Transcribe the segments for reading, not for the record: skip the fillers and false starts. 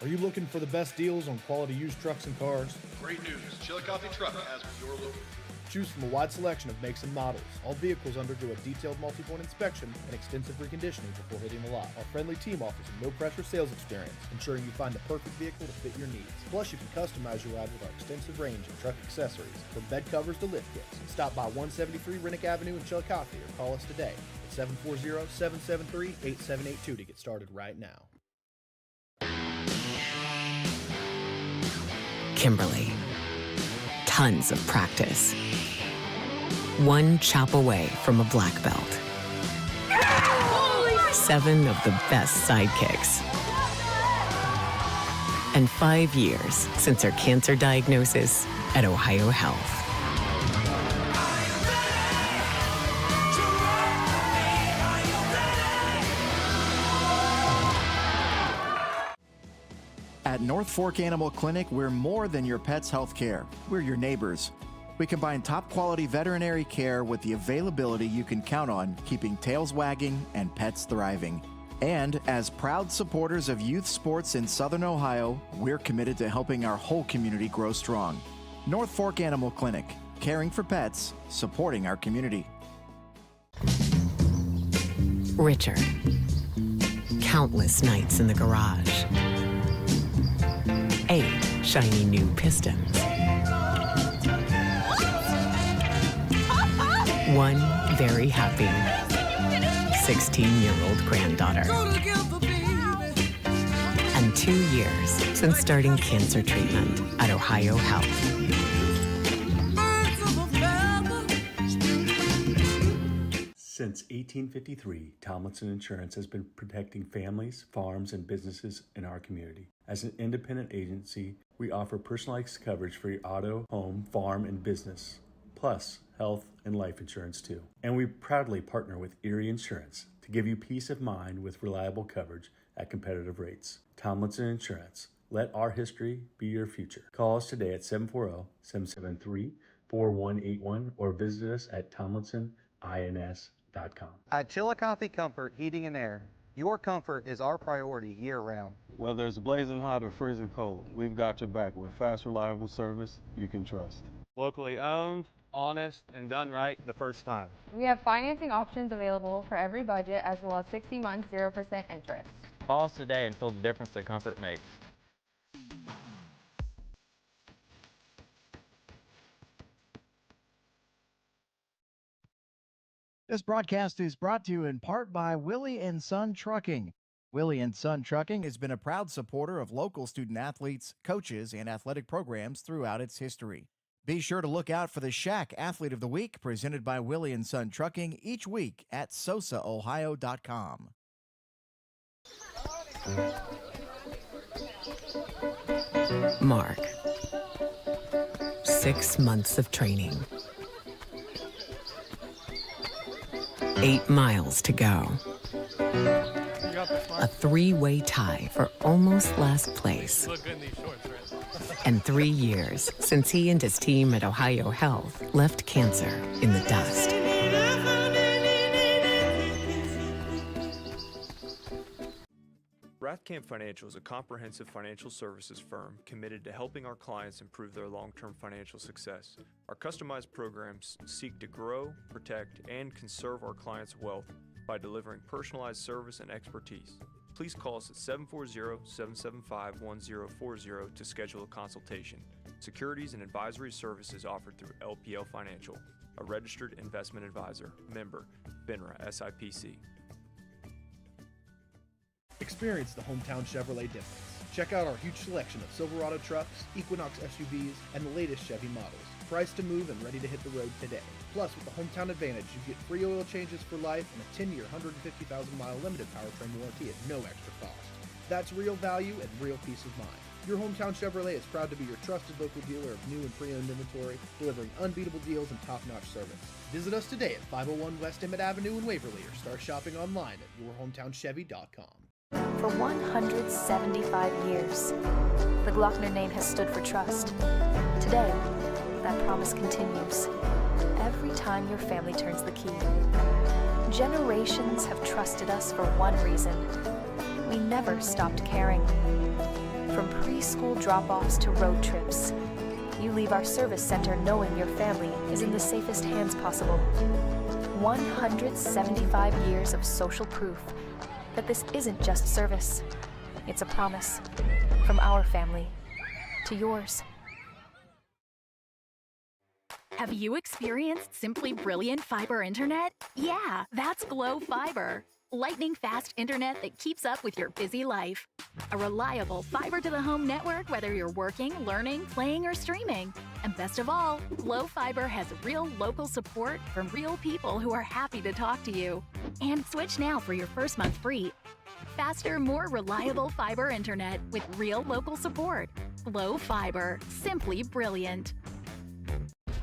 Are you looking for the best deals on quality used trucks and cars? Great news, Chillicothe Truck has what you're looking for. Choose from a wide selection of makes and models. All vehicles undergo a detailed multi-point inspection and extensive reconditioning before hitting the lot. Our friendly team offers a no-pressure sales experience, ensuring you find the perfect vehicle to fit your needs. Plus, you can customize your ride with our extensive range of truck accessories, from bed covers to lift kits. Stop by 173 Rennick Avenue in Chillicothe or call us today at 740-773-8782 to get started right now. Kimberly. Tons of practice. One chop away from a black belt. 7 of the best sidekicks. And 5 years since her cancer diagnosis at Ohio Health. At North Fork Animal Clinic, we're more than your pet's health care. We're your neighbors. We combine top-quality veterinary care with the availability you can count on, keeping tails wagging and pets thriving. And as proud supporters of youth sports in Southern Ohio, we're committed to helping our whole community grow strong. North Fork Animal Clinic, caring for pets, supporting our community. Richard. Countless nights in the garage. 8 shiny new pistons. 1 very happy 16-year-old granddaughter. And 2 years since starting cancer treatment at Ohio Health. Since 1853, Tomlinson Insurance has been protecting families, farms, and businesses in our community. As an independent agency, we offer personalized coverage for your auto, home, farm, and business, plus health and life insurance too. And we proudly partner with Erie Insurance to give you peace of mind with reliable coverage at competitive rates. Tomlinson Insurance. Let our history be your future. Call us today at 740-773-4181 or visit us at tomlinsonins.com. At Chillicothe Comfort Heating and Air, your comfort is our priority year-round. Whether it's blazing hot or freezing cold, we've got your back with fast, reliable service you can trust. Locally owned, honest, and done right the first time. We have financing options available for every budget, as well as 60 months, 0% interest. Call us today and feel the difference that comfort makes. This broadcast is brought to you in part by Willie & Son Trucking. Willie & Son Trucking has been a proud supporter of local student athletes, coaches, and athletic programs throughout its history. Be sure to look out for the Shack Athlete of the Week presented by Willie & Son Trucking each week at SOSAOhio.com. Mark. 6 months of training. 8 miles to go. A 3-way tie for almost last place. And 3 years since he and his team at Ohio Health left cancer in the dust. Rathkamp Financial is a comprehensive financial services firm committed to helping our clients improve their long-term financial success. Our customized programs seek to grow, protect, and conserve our clients' wealth by delivering personalized service and expertise. Please call us at 740-775-1040 to schedule a consultation. Securities and advisory services offered through LPL Financial, a registered investment advisor, member, FINRA SIPC. Experience the hometown Chevrolet difference. Check out our huge selection of Silverado trucks, Equinox SUVs, and the latest Chevy models. Priced to move and ready to hit the road today. Plus, with the Hometown Advantage, you get free oil changes for life and a 10-year, 150,000-mile limited powertrain warranty at no extra cost. That's real value and real peace of mind. Your Hometown Chevrolet is proud to be your trusted local dealer of new and pre-owned inventory, delivering unbeatable deals and top-notch service. Visit us today at 501 West Emmett Avenue in Waverly or start shopping online at yourhometownchevy.com. For 175 years, the Glockner name has stood for trust. Today, that promise continues. Every time your family turns the key. Generations have trusted us for one reason. We never stopped caring. From preschool drop-offs to road trips, you leave our service center knowing your family is in the safest hands possible. 175 years of social proof that this isn't just service. It's a promise from our family to yours. Have you experienced simply brilliant fiber internet? Yeah, that's Glow Fiber. Lightning-fast internet that keeps up with your busy life. A reliable fiber-to-the-home network whether you're working, learning, playing, or streaming. And best of all, Glow Fiber has real local support from real people who are happy to talk to you. And switch now for your first month free. Faster, more reliable fiber internet with real local support. Glow Fiber. Simply brilliant.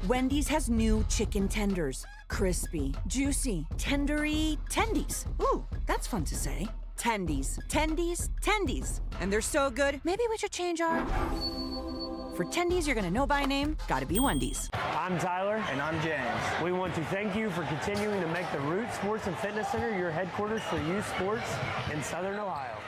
Wendy's has new chicken tenders. Crispy, juicy, tendery tendies. Ooh, that's fun to say. Tendies, tendies, tendies. And they're so good, maybe we should change our... For tendies you're gonna know by name, gotta be Wendy's. I'm Tyler. And I'm James. We want to thank you for continuing to make the Root Sports and Fitness Center your headquarters for youth sports in Southern Ohio.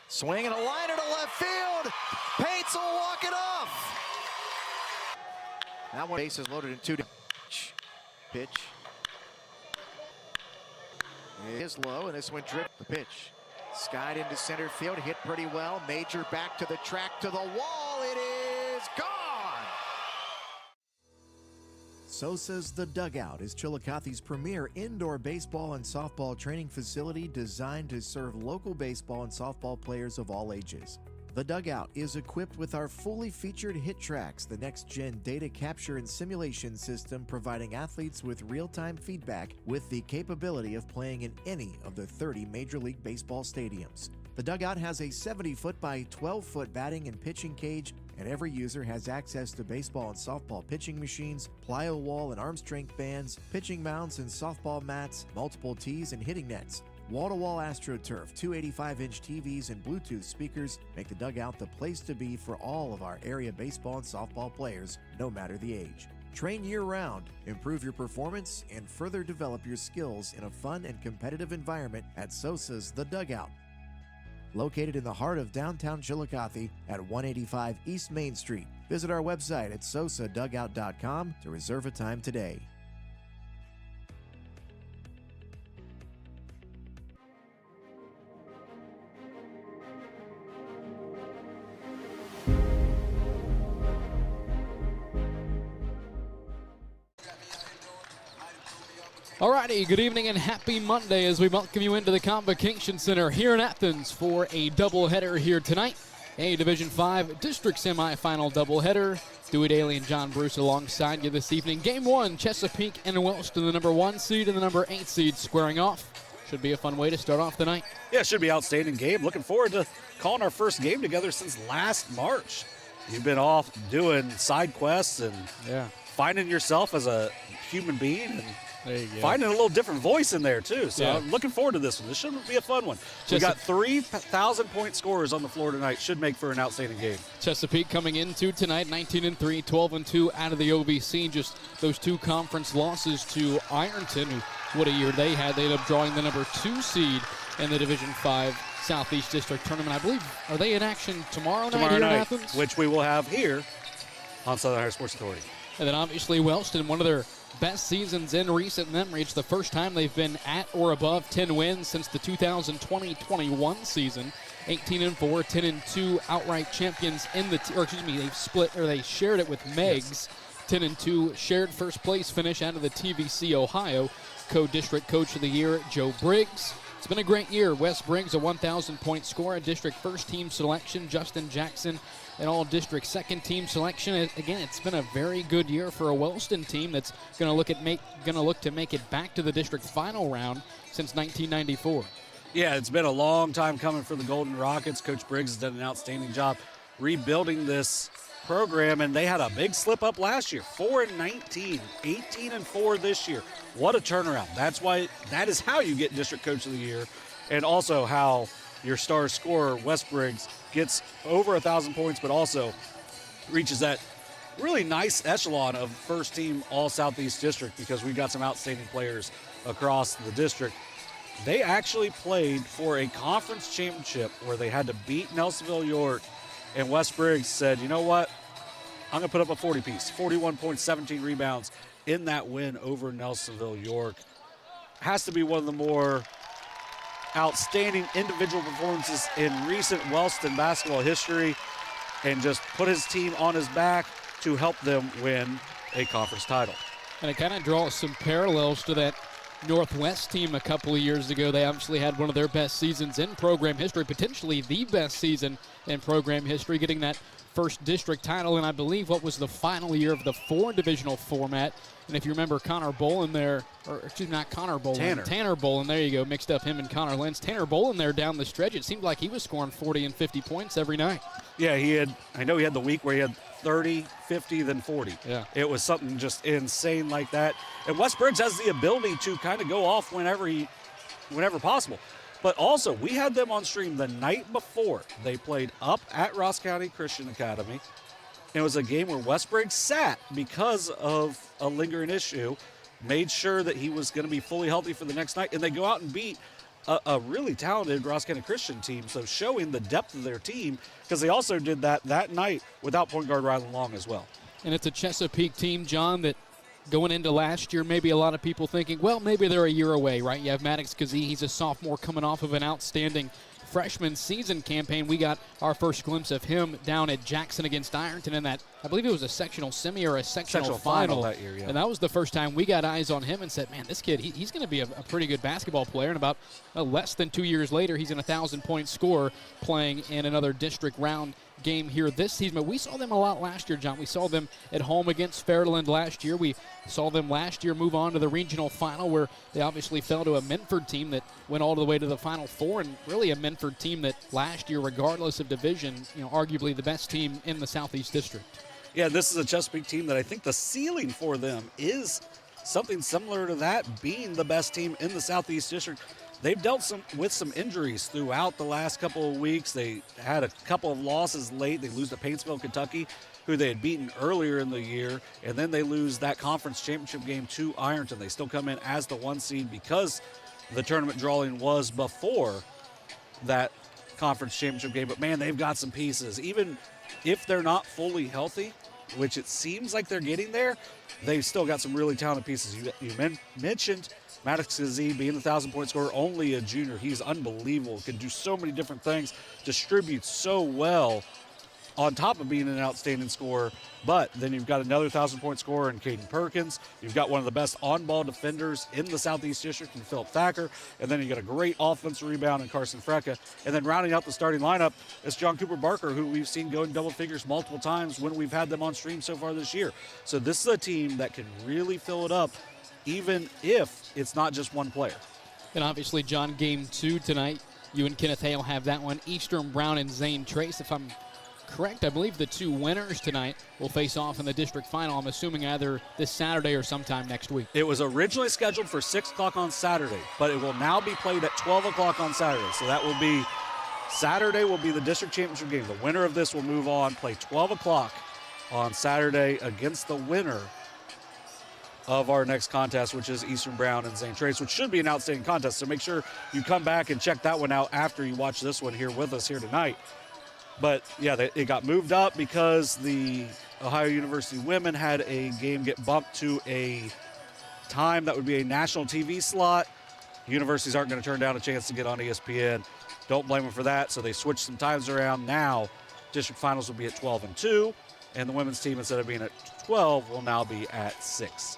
Swinging a liner to left field. Pates will walk it off. That one base is loaded in 2. Pitch. It is low, and this one dripped the pitch. Skied into center field, hit pretty well. Major back to the track, to the wall. It is gone. SOSA's The Dugout is Chillicothe's premier indoor baseball and softball training facility designed to serve local baseball and softball players of all ages. The Dugout is equipped with our fully featured hit tracks, the next-gen data capture and simulation system providing athletes with real-time feedback with the capability of playing in any of the 30 Major League Baseball stadiums. The Dugout has a 70-foot by 12-foot batting and pitching cage, and every user has access to baseball and softball pitching machines, plyo wall and arm strength bands, pitching mounts and softball mats, multiple tees and hitting nets. Wall-to-wall AstroTurf, 285-inch TVs and Bluetooth speakers make the Dugout the place to be for all of our area baseball and softball players, no matter the age. Train year-round, improve your performance, and further develop your skills in a fun and competitive environment at SOSA's The Dugout. Located in the heart of downtown Chillicothe at 185 East Main Street. Visit our website at sosadugout.com to reserve a time today. Alrighty, good evening and happy Monday as we welcome you into the Convocation Center here in Athens for a doubleheader here tonight. A Division 5 District Semifinal doubleheader. Dewey Daly and John Bruce alongside you this evening. Game 1, Chesapeake and Wellston, the number 1 seed and the number 8 seed squaring off. Should be a fun way to start off the night. Yeah, it should be an outstanding game. Looking forward to calling our first game together since last March. You've been off doing side quests and finding yourself as a human being and finding a little different voice in there, too. So I'm looking forward to this one. This should be a fun one. We got 3,000-point scorers on the floor tonight. Should make for an outstanding game. Chesapeake coming into tonight, 19-3, 12-2 out of the OVC. Just those 2 conference losses to Ironton. What a year they had. They ended up drawing the number 2 seed in the Division 5 Southeast District Tournament. I believe, are they in action tomorrow night here in Athens? Which we will have here on Southern Ohio Sports Authority. And then obviously Wellston, one of their best seasons in recent memory. It's the first time they've been at or above 10 wins since the 2020-21 season. 18-4, 10-2 outright champions in the, they shared it with Meggs. 10-2 shared first place finish out of the TVC Ohio. Co-district coach of the year, Joe Briggs. It's been a great year. Wes Briggs, a 1,000-point scorer, district first-team selection. Justin Jackson, an all-district second-team selection. Again, it's been a very good year for a Wellston team that's going to look to make it back to the district final round since 1994. Yeah, it's been a long time coming for the Golden Rockets. Coach Briggs has done an outstanding job rebuilding this program, and they had a big slip up last year. 4-19, 18-4 this year. What a turnaround. That is how you get District Coach of the Year, and also how your star scorer, Wes Briggs, gets over 1,000 points, but also reaches that really nice echelon of first team all Southeast District, because we've got some outstanding players across the district. They actually played for a conference championship where they had to beat Nelsonville York, and Wes Briggs said, you know what, I'm going to put up a 40-piece, 41 points, 17 rebounds in that win over Nelsonville York. Has to be one of the more outstanding individual performances in recent Wellston basketball history, and just put his team on his back to help them win a conference title. And it kind of draws some parallels to that Northwest team a couple of years ago. They obviously had one of their best seasons in program history, potentially the best season in program history, getting that first district title, and I believe what was the final year of the 4-divisional format. And if you remember Connor Bolin there, or excuse me, not Connor Bolin, Tanner Bolin, there you go, mixed up him and Connor Lentz. Tanner Bolin there down the stretch, it seemed like he was scoring 40 and 50 points every night. Yeah, I know he had the week where he had 30, 50, then 40. Yeah. It was something just insane like that. And Wes Briggs has the ability to kind of go off whenever possible. But also, we had them on stream the night before. They played up at Ross County Christian Academy. It was a game where Wes Briggs sat because of a lingering issue, made sure that he was going to be fully healthy for the next night, and they go out and beat a really talented Ross County Christian team, so showing the depth of their team, because they also did that night without point guard Rylan Long as well. And it's a Chesapeake team, John, that going into last year, maybe a lot of people thinking, well, maybe they're a year away, right? You have Maddox Kazee, he's a sophomore coming off of an outstanding freshman season campaign. We got our first glimpse of him down at Jackson against Ironton in that, I believe it was a sectional semi or a sectional final that year, yeah. And that was the first time we got eyes on him and said, man, this kid, he's going to be a pretty good basketball player. And about less than 2 years later, he's an 1,000-point scorer playing in another district round game here this season. But we saw them a lot last year, John. We saw them at home against Fairland last year. We saw them last year move on to the regional final, where they obviously fell to a Minford team that went all the way to the Final Four, and really a Minford team that last year, regardless of division, arguably the best team in the Southeast District. Yeah, this is a Chesapeake team that I think the ceiling for them is something similar to that, being the best team in the Southeast District. They've dealt with some injuries throughout the last couple of weeks. They had a couple of losses late. They lose to Paintsville, Kentucky, who they had beaten earlier in the year, and then they lose that conference championship game to Ironton. They still come in as the 1 seed because the tournament drawing was before that conference championship game. But, man, they've got some pieces. Even if they're not fully healthy, which it seems like they're getting there, they've still got some really talented pieces. You mentioned Maddox Kazee being the 1,000-point scorer, only a junior. He's unbelievable, can do so many different things, distributes so well on top of being an outstanding scorer. But then you've got another 1,000-point scorer in Caden Perkins. You've got one of the best on-ball defenders in the Southeast District in Philip Thacker. And then you got a great offensive rebound in Carson Frecka. And then rounding out the starting lineup is John Cooper Barker, who we've seen go in double figures multiple times when we've had them on stream so far this year. So this is a team that can really fill it up, even if it's not just one player. And obviously, John, game 2 tonight, you and Kenneth Hale have that one. Eastern Brown and Zane Trace, if I'm correct, I believe the 2 winners tonight will face off in the district final, I'm assuming either this Saturday or sometime next week. It was originally scheduled for 6 o'clock on Saturday, but it will now be played at 12 o'clock on Saturday. So that will be, Saturday will be the district championship game. The winner of this will move on, play 12 o'clock on Saturday against the winner of our next contest, which is Eastern Brown and Zane Trace, which should be an outstanding contest. So make sure you come back and check that one out after you watch this one here with us here tonight. But, yeah, it got moved up because the Ohio University women had a game get bumped to a time that would be a national TV slot. Universities aren't going to turn down a chance to get on ESPN. Don't blame them for that. So they switched some times around. Now, district finals will be at 12 and 2, and the women's team, instead of being at 12, will now be at 6.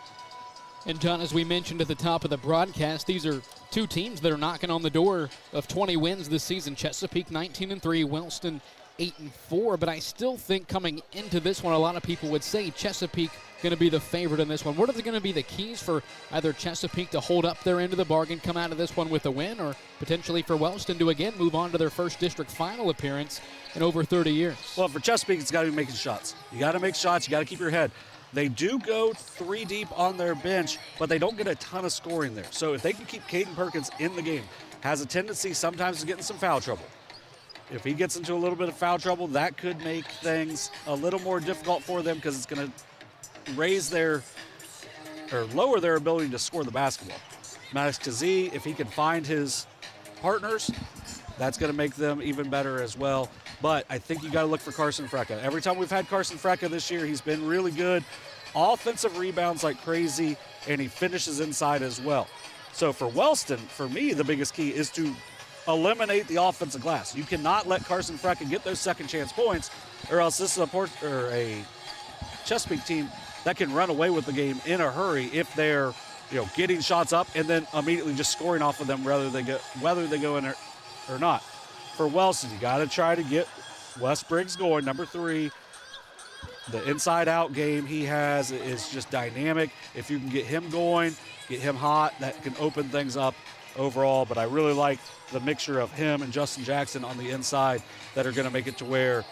And, John, as we mentioned at the top of the broadcast, these are 2 teams that are knocking on the door of 20 wins this season. Chesapeake 19-3, Wellston 8-4, but I still think coming into this one, a lot of people would say Chesapeake going to be the favorite in this one. What are going to be the keys for either Chesapeake to hold up their end of the bargain, come out of this one with a win, or potentially for Wellston to again move on to their first district final appearance in over 30 years? Well, for Chesapeake, it's got to be making shots. You got to make shots. You got to keep your head. They do go 3 deep on their bench, but they don't get a ton of scoring there. So if they can keep Caden Perkins in the game, has a tendency sometimes to get in some foul trouble. If he gets into a little bit of foul trouble, that could make things a little more difficult for them because it's going to lower their ability to score the basketball. Maddox Kazee, if he can find his partners, that's going to make them even better as well. But I think you got to look for Carson Frecka. Every time we've had Carson Frecka this year, he's been really good. Offensive rebounds like crazy, and he finishes inside as well. So for Wellston, for me, the biggest key is to eliminate the offensive glass. You cannot let Carson Frecka get those second chance points, or else this is a Chesapeake team that can run away with the game in a hurry if they're getting shots up and then immediately just scoring off of them whether they go in or not. For Wellston, you got to try to get Wes Briggs going, number 3. The inside-out game he has is just dynamic. If you can get him going, get him hot, that can open things up overall. But I really like the mixture of him and Justin Jackson on the inside that are going to make it to where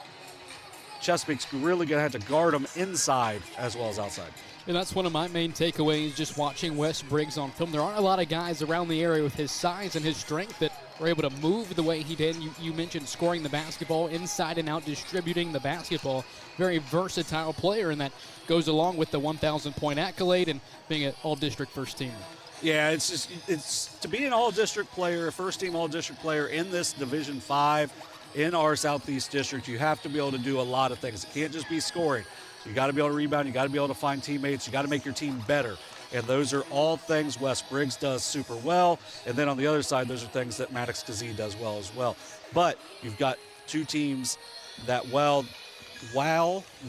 Chesapeake's really going to have to guard them inside as well as outside. And that's one of my main takeaways just watching Wes Briggs on film. There aren't a lot of guys around the area with his size and his strength that are able to move the way he did. You mentioned scoring the basketball, inside and out, distributing the basketball. Very versatile player, and that goes along with the 1,000-point accolade and being an all-district first teamer. Yeah, it's to be an all-district player, a first-team all-district player in this Division 5 in our Southeast District, you have to be able to do a lot of things. It can't just be scoring. You got to be able to rebound. You got to be able to find teammates. You got to make your team better. And those are all things Wes Briggs does super well. And then on the other side, those are things that Maddox Kazee does well as well. But you've got 2 teams that, while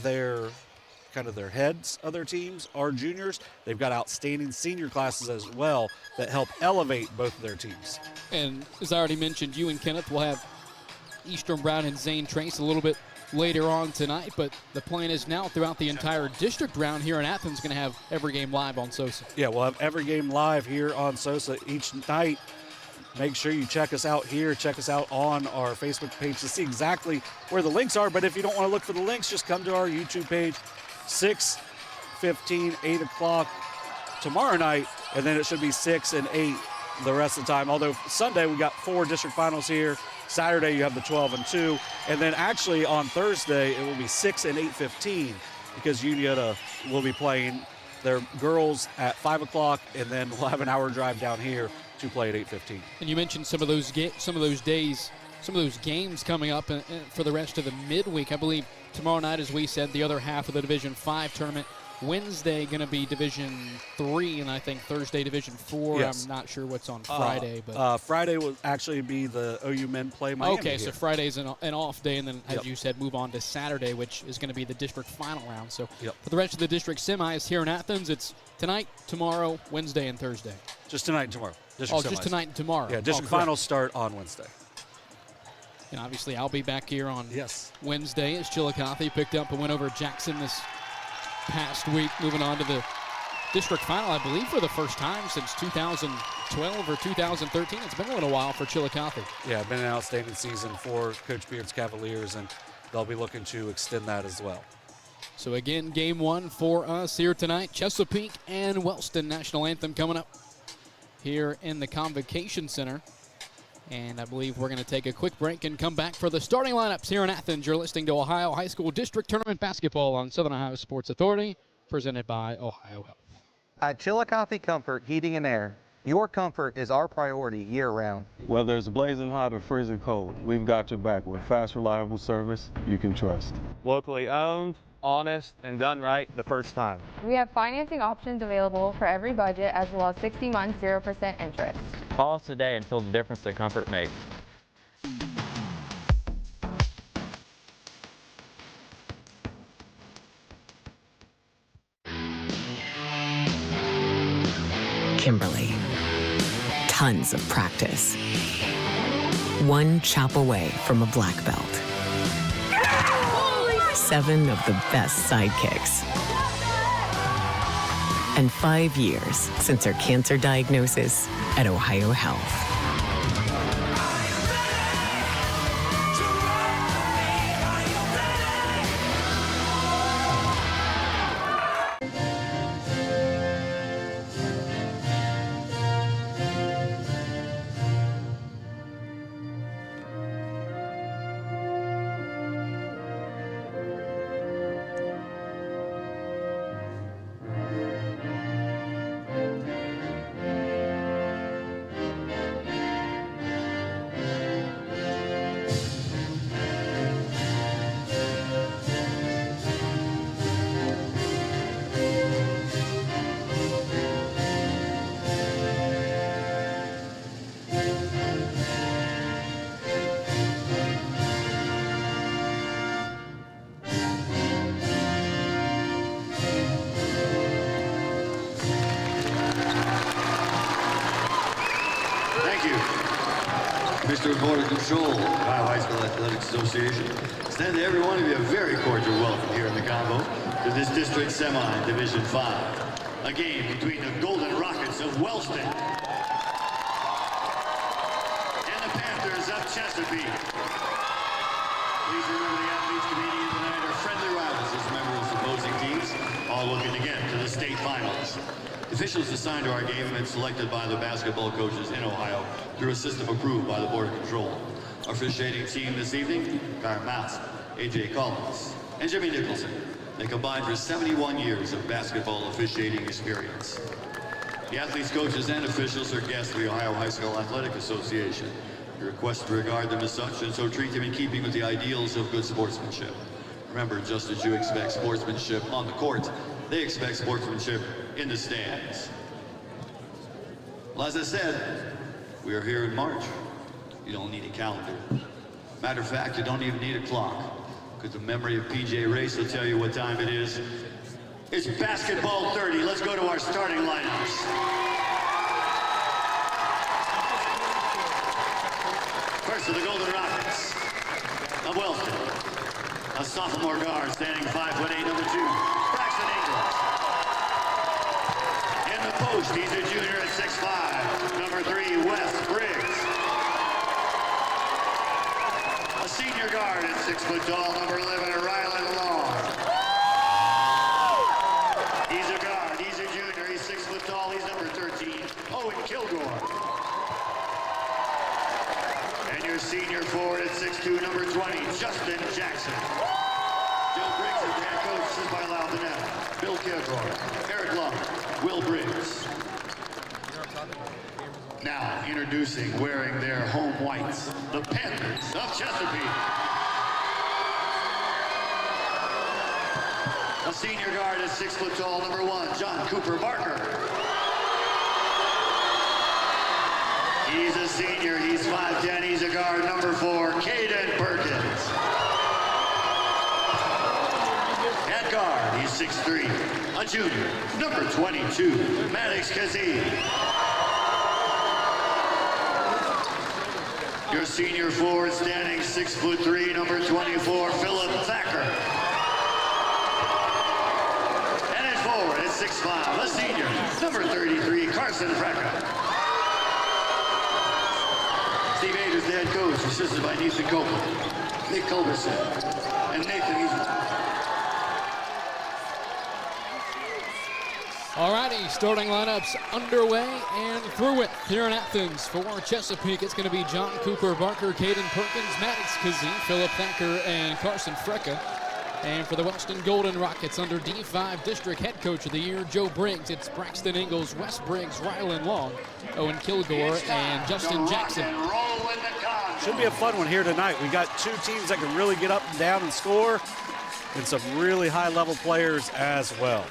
they're kind of their heads of their teams are juniors, they've got outstanding senior classes as well that help elevate both of their teams. And as I already mentioned, you and Kenneth will have Eastern Brown and Zane Trace a little bit later on tonight, but the plan is now throughout the entire district round here in Athens, going to have every game live on SOSA. Yeah, we'll have every game live here on SOSA each night. Make sure you check us out here. Check us out on our Facebook page to see exactly where the links are. But if you don't want to look for the links, just come to our YouTube page, 6:15, 8 o'clock tomorrow night, and then it should be 6 and 8 the rest of the time. Although Sunday we got 4 district finals here. Saturday you have the 12 and 2. And then actually on Thursday it will be 6 and 8:15 because Uniota will be playing their girls at 5 o'clock, and then we'll have an hour drive down here to play at 8:15. And you mentioned some of those games coming up for the rest of the midweek. I believe tomorrow night, as we said, the other half of the Division 5 tournament. Wednesday going to be Division 3, and I think Thursday Division 4. Yes. I'm not sure what's on Friday. But Friday will actually be the OU men play Miami. Okay, so here. Friday's an off day, and then, as you said, move on to Saturday, which is going to be the district final round. So for the rest of the district semis here in Athens, it's tonight, tomorrow, Wednesday, and Thursday. Just tonight and tomorrow. Just tonight and tomorrow. Yeah, district finals start on Wednesday. And obviously I'll be back here on Wednesday as Chillicothe picked up a win over Jackson this past week, moving on to the district final, I believe, for the first time since 2012 or 2013. It's been a little while for Chillicothe. Yeah, been an outstanding season for Coach Beard's Cavaliers, and they'll be looking to extend that as well. So again, game 1 for us here tonight. Chesapeake and Wellston national anthem coming up here in the Convocation Center. And I believe we're going to take a quick break and come back for the starting lineups here in Athens. You're listening to Ohio High School District Tournament Basketball on Southern Ohio Sports Authority, presented by Ohio Health. At Chillicothe Comfort Heating and Air, your comfort is our priority year-round. Whether it's blazing hot or freezing cold, we've got your back with fast, reliable service you can trust. Locally owned, honest, and done right the first time. We have financing options available for every budget, as well as 60 months, 0% interest. Call us today and feel the difference that comfort makes. Kimberly. Tons of practice. One chop away from a black belt. 7 of the best sidekicks. And 5 years since her cancer diagnosis at Ohio Health. Mr. Border Control, Ohio High School Athletics Association, extend to every one of you a very cordial welcome here in the Convo to this district semi Division 5. A game between the Golden Rockets of Wellston and the Panthers of Chesapeake. Please remember the athletes competing tonight are friendly rivals as members of opposing teams, all looking to get to the state finals. Officials assigned to our game have been selected by the basketball coaches in Ohio through a system approved by the Board of Control. Our officiating team this evening, Kyron Mouse, AJ Collins, and Jimmy Nicholson. They combined for 71 years of basketball officiating experience. The athletes, coaches, and officials are guests of the Ohio High School Athletic Association. You're requested to regard them as such and so treat them in keeping with the ideals of good sportsmanship. Remember, just as you expect sportsmanship on the court, they expect sportsmanship in the stands. Well, as I said, we are here in March. You don't need a calendar. Matter of fact, you don't even need a clock, because the memory of PJ Race will tell you what time it is. It's basketball 30. Let's go to our starting lineups. First of the Golden Rockets of Wellston, a sophomore guard standing 5'8", number 2, Braxton Ingles. In the post, he's a junior at 6'5", number 3, Wes Briggs. A senior guard at 6 foot tall, number 11, Rylan Long. He's a guard, he's a junior, he's 6 foot tall, he's number 13, Owen Kilgore. And your senior forward at 6'2", number 20, Justin Jackson. Joe Briggs, the head coach, this is by Loudonetta. Bill Kilgore, Eric Long, Will Briggs. Now introducing, wearing their home whites, the Panthers of Chesapeake. A senior guard at 6 foot tall, number 1, John Cooper Barker. He's a senior, he's 5'10", he's a guard, number 4, Caden Perkins. At guard, he's 6'3", a junior, number 22, Maddox Kazee. Your senior forward standing 6'3", number 24, Philip Thacker. And at forward at 6'5", a senior, number 33, Carson Freka. Steve Aders, the head coach, assisted by Nathan Copeland, Nick Culberson, and Nathan Eastman. Alrighty, starting lineups underway and through it here in Athens. For Chesapeake, it's going to be John Cooper Barker, Caden Perkins, Maddox Kazee, Philip Thacker, and Carson Freka. And for the Wellston Golden Rockets, under D5 District Head Coach of the Year, Joe Briggs, it's Braxton Ingles, Wes Briggs, Rylan Long, Owen Kilgore, and Justin Jackson. Should be a fun one here tonight. We got two teams that can really get up and down and score, and some really high-level players as well.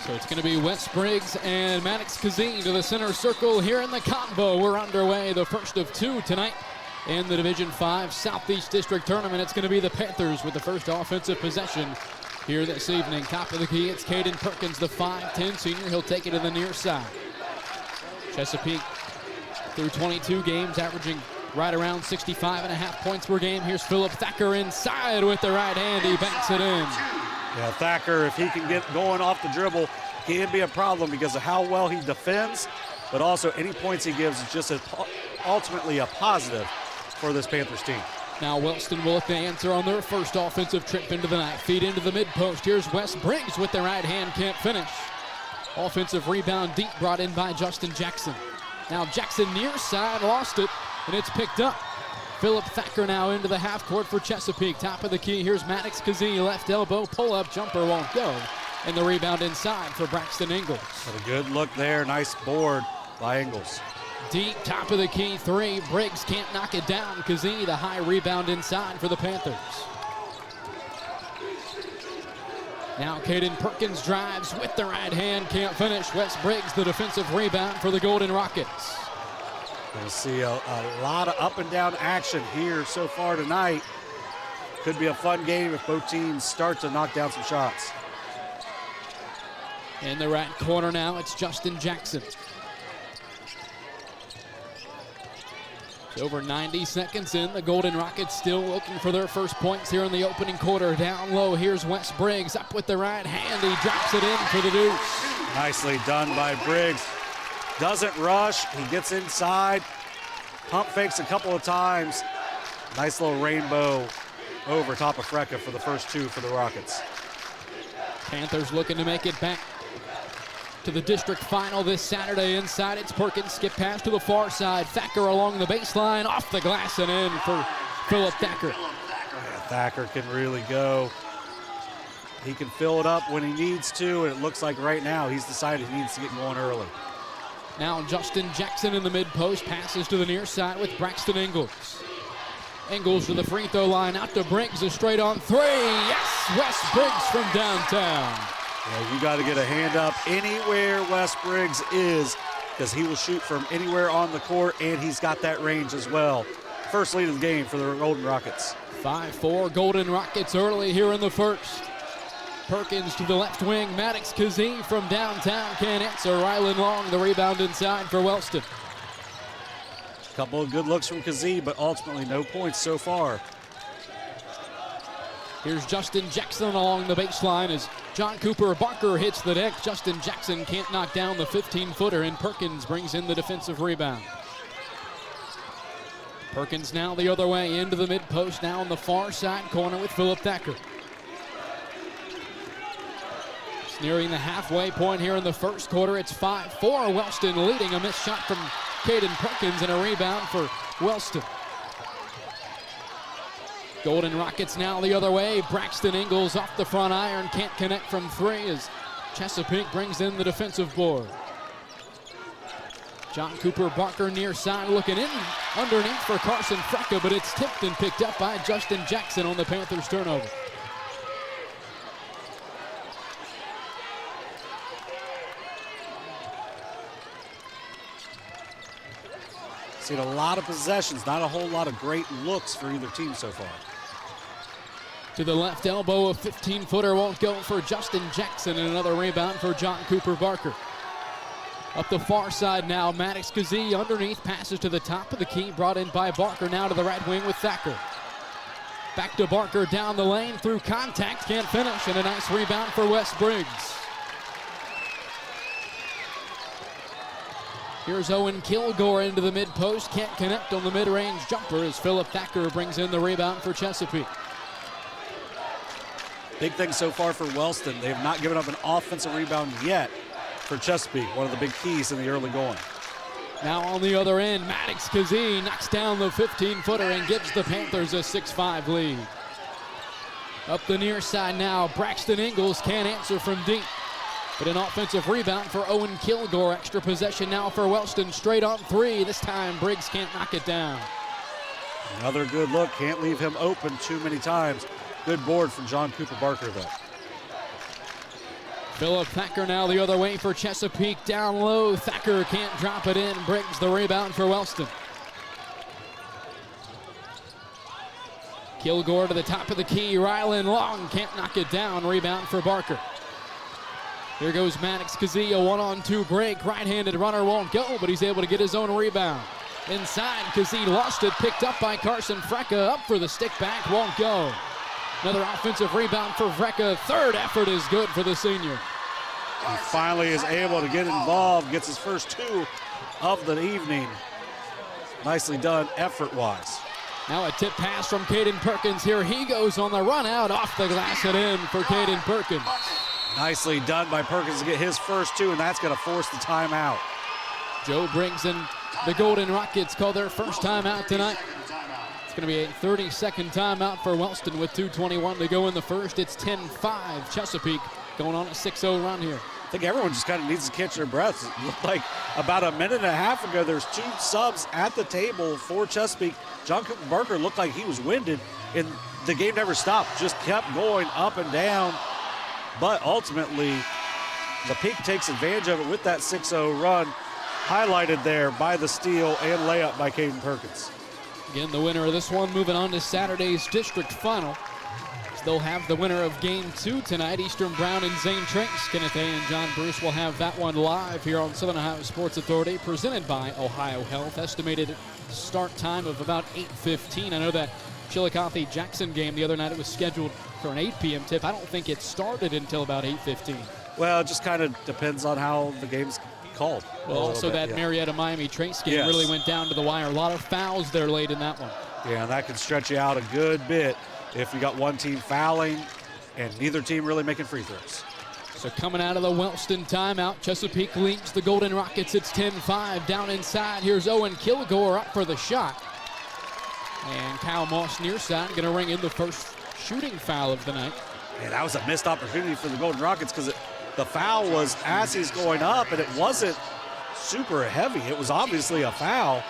So it's going to be Wes Briggs and Maddox Kazee to the center circle here in the Convo. We're underway, the first of 2 tonight in the Division 5 Southeast District Tournament. It's going to be the Panthers with the first offensive possession here this evening. Top of the key, it's Caden Perkins, the 5'10" senior. He'll take it to the near side. Chesapeake through 22 games, averaging right around 65.5 points per game. Here's Philip Thacker inside with the right hand. He banks it in. Yeah, Thacker, if he can get going off the dribble, can be a problem because of how well he defends, but also any points he gives is just ultimately a positive for this Panthers team. Now Wellston will look to answer on their first offensive trip into the night. Feed into the mid-post. Here's Wes Briggs with the right hand, can't finish. Offensive rebound deep brought in by Justin Jackson. Now Jackson near side, lost it, and it's picked up. Philip Thacker now into the half court for Chesapeake. Top of the key, here's Maddox Kazee, left elbow, pull-up, jumper won't go. And the rebound inside for Braxton Ingles. But a good look there, nice board by Ingles. Deep, top of the key, three. Briggs can't knock it down. Kazee, the high rebound inside for the Panthers. Now Caden Perkins drives with the right hand, can't finish. Wes Briggs, the defensive rebound for the Golden Rockets. We'll see a lot of up and down action here so far tonight. Could be a fun game if both teams start to knock down some shots. In the right corner now, it's Justin Jackson. It's over 90 seconds in. The Golden Rockets still looking for their first points here in the opening quarter. Down low, here's Wes Briggs up with the right hand. He drops it in for the deuce. Nicely done by Briggs. Doesn't rush, he gets inside. Pump fakes a couple of times. Nice little rainbow over top of Freka for the first two for the Rockets. Panthers looking to make it back to the district final this Saturday. Inside, it's Perkins, skip pass to the far side. Thacker along the baseline, off the glass and in for Philip Thacker. Yeah, Thacker can really go. He can fill it up when he needs to, and it looks like right now he's decided he needs to get going early. Now Justin Jackson in the mid-post, passes to the near side with Braxton Ingles. Ingles to the free throw line, out to Briggs, a straight on three. Yes, Wes Briggs from downtown. Yeah, you got to get a hand up anywhere Wes Briggs is, because he will shoot from anywhere on the court, and he's got that range as well. First lead of the game for the Golden Rockets. 5-4 Golden Rockets early here in the first. Perkins to the left wing, Maddox Kazee from downtown can't answer. Rylan Long, the rebound inside for Wellston. Couple of good looks from Kazee, but ultimately no points so far. Here's Justin Jackson along the baseline as John Cooper Barker hits the deck. Justin Jackson can't knock down the 15-footer, and Perkins brings in the defensive rebound. Perkins now the other way into the mid-post, now on the far side corner with Philip Thacker. It's nearing the halfway point here in the first quarter. It's 5-4, Wellston leading. A missed shot from Caden Perkins and a rebound for Wellston. Golden Rockets now the other way. Braxton Ingles off the front iron, can't connect from three as Chesapeake brings in the defensive board. John Cooper Barker near side looking in underneath for Carson Freka, but it's tipped and picked up by Justin Jackson on the Panthers turnover. Seen a lot of possessions, not a whole lot of great looks for either team so far. To the left elbow, a 15-footer won't go for Justin Jackson, and another rebound for John Cooper Barker. Up the far side now, Maddox Kazee underneath, passes to the top of the key, brought in by Barker, now to the right wing with Thacker. Back to Barker down the lane, through contact, can't finish, and a nice rebound for Wes Briggs. Here's Owen Kilgore into the mid-post, can't connect on the mid-range jumper as Philip Thacker brings in the rebound for Chesapeake. Big thing so far for Wellston. They have not given up an offensive rebound yet for Chesapeake, one of the big keys in the early going. Now on the other end, Maddox Kazee knocks down the 15-footer and gives the Panthers a 6-5 lead. Up the near side now, Braxton Ingles can't answer from deep. But an offensive rebound for Owen Kilgore. Extra possession now for Wellston, straight on three. This time Briggs can't knock it down. Another good look, can't leave him open too many times. Good board from John Cooper Barker though. Philip Thacker now the other way for Chesapeake, down low. Thacker can't drop it in. Briggs the rebound for Wellston. Kilgore to the top of the key. Rylan Long can't knock it down. Rebound for Barker. Here goes Maddox Kazee, a 1-on-2 break. Right-handed runner won't go, but he's able to get his own rebound. Inside, Kazee lost it, picked up by Carson Frecka, up for the stick back, won't go. Another offensive rebound for Frecka. Third effort is good for the senior. He finally is able to get involved, gets his first 2 of the evening. Nicely done effort-wise. Now a tip pass from Caden Perkins. Here he goes on the run out, off the glass and in for Caden Perkins. Nicely done by Perkins to get his first 2, and that's going to force the timeout. Joe brings in the Golden Rockets, call their first timeout tonight. It's going to be a 30-second timeout for Wellston with 2:21 to go in the first. It's 10-5 Chesapeake going on a 6-0 run here. I think everyone just kind of needs to catch their breath. It looked like about a minute and a half ago, there's 2 subs at the table for Chesapeake. John Cooper Barker looked like he was winded, and the game never stopped, just kept going up and down. But ultimately, the Peak takes advantage of it with that 6-0 run, highlighted there by the steal and layup by Caden Perkins. Again, the winner of this one moving on to Saturday's district final. They'll have the winner of game 2 tonight, Eastern Brown and Zane Trace. Kenneth A. and John Bruce will have that one live here on Southern Ohio Sports Authority, presented by Ohio Health. Estimated start time of about 8:15. I know that Chillicothe-Jackson game the other night, it was scheduled for an 8 p.m. tip. I don't think it started until about 8:15. Well, it just kind of depends on how the game's called. Well, also that Marietta-Miami Trace game really went down to the wire. A lot of fouls there late in that one. Yeah, and that can stretch you out a good bit if you got one team fouling and neither team really making free throws. So coming out of the Wellston timeout, Chesapeake leads the Golden Rockets. It's 10-5 down inside. Here's Owen Kilgore up for the shot. And Kyle Moss near side going to ring in the first shooting foul of the night. Yeah, that was a missed opportunity for the Golden Rockets because the foul was as he's going up, and it wasn't super heavy. It was obviously a foul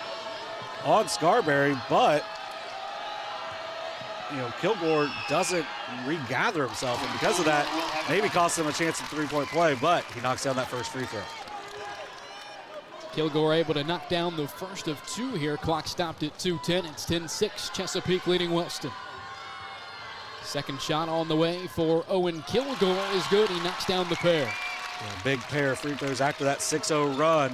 on Scarberry, but Kilgore doesn't regather himself, and because of that, maybe cost him a chance at three-point play, but he knocks down that first free throw. Kilgore able to knock down the first of 2 here. Clock stopped at 2:10. It's 10-6. Chesapeake leading Wellston. Second shot on the way for Owen Kilgore is good. He knocks down the pair. Yeah, big pair of free throws after that 6-0 run.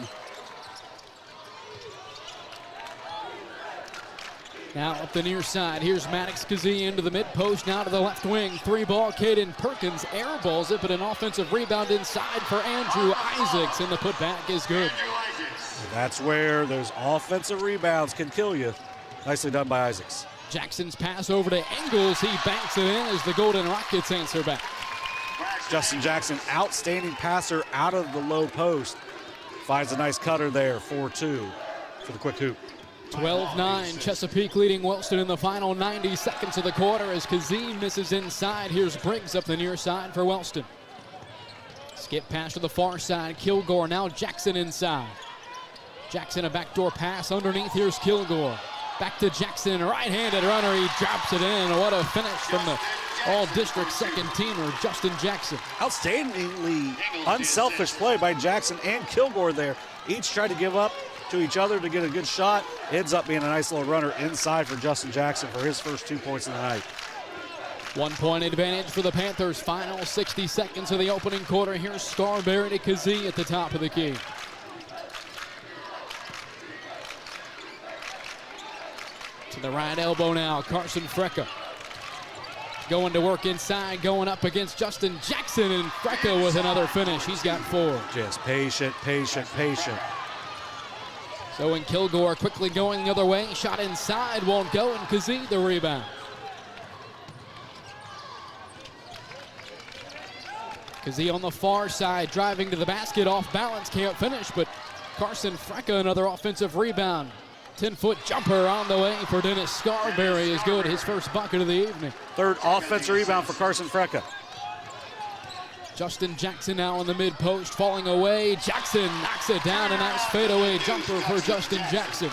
Now up the near side. Here's Maddox Kazee into the mid-post. Now to the left wing. 3-ball. Caden Perkins airballs it, but an offensive rebound inside for Andrew Isaacs, and the putback is good. That's where those offensive rebounds can kill you. Nicely done by Isaacs. Jackson's pass over to Engels. He banks it in as the Golden Rockets answer back. Justin Jackson, outstanding passer out of the low post. Finds a nice cutter there, 4-2 for the quick hoop. 12-9, Chesapeake leading Wellston in the final 90 seconds of the quarter as Kazee misses inside. Here's Briggs up the near side for Wellston. Skip pass to the far side. Kilgore, now Jackson inside. Jackson, a backdoor pass underneath. Here's Kilgore. Back to Jackson, right-handed runner. He drops it in. What a finish from the all-district second-teamer, Justin Jackson. Outstandingly unselfish play by Jackson and Kilgore there. Each tried to give up to each other to get a good shot. Ends up being a nice little runner inside for Justin Jackson for his first 2 points of the night. 1-point advantage for the Panthers. Final 60 seconds of the opening quarter. Here's Scarberry to Kazee at the top of the key. To the right elbow now, Carson Frecka. Going to work inside, going up against Justin Jackson, and Frecka with another finish. He's got 4. Just patient, patient, patient. So in Kilgore quickly going the other way. Shot inside, won't go, and Kazee the rebound. Kazee on the far side, driving to the basket, off balance, can't finish, but Carson Frecka, another offensive rebound. 10-foot jumper on the way for Dennis Scarberry is good. His first bucket of the evening. Third offensive rebound for Carson Frecka. Justin Jackson now in the mid-post, falling away. Jackson knocks it down, a nice fadeaway jumper for Justin Jackson.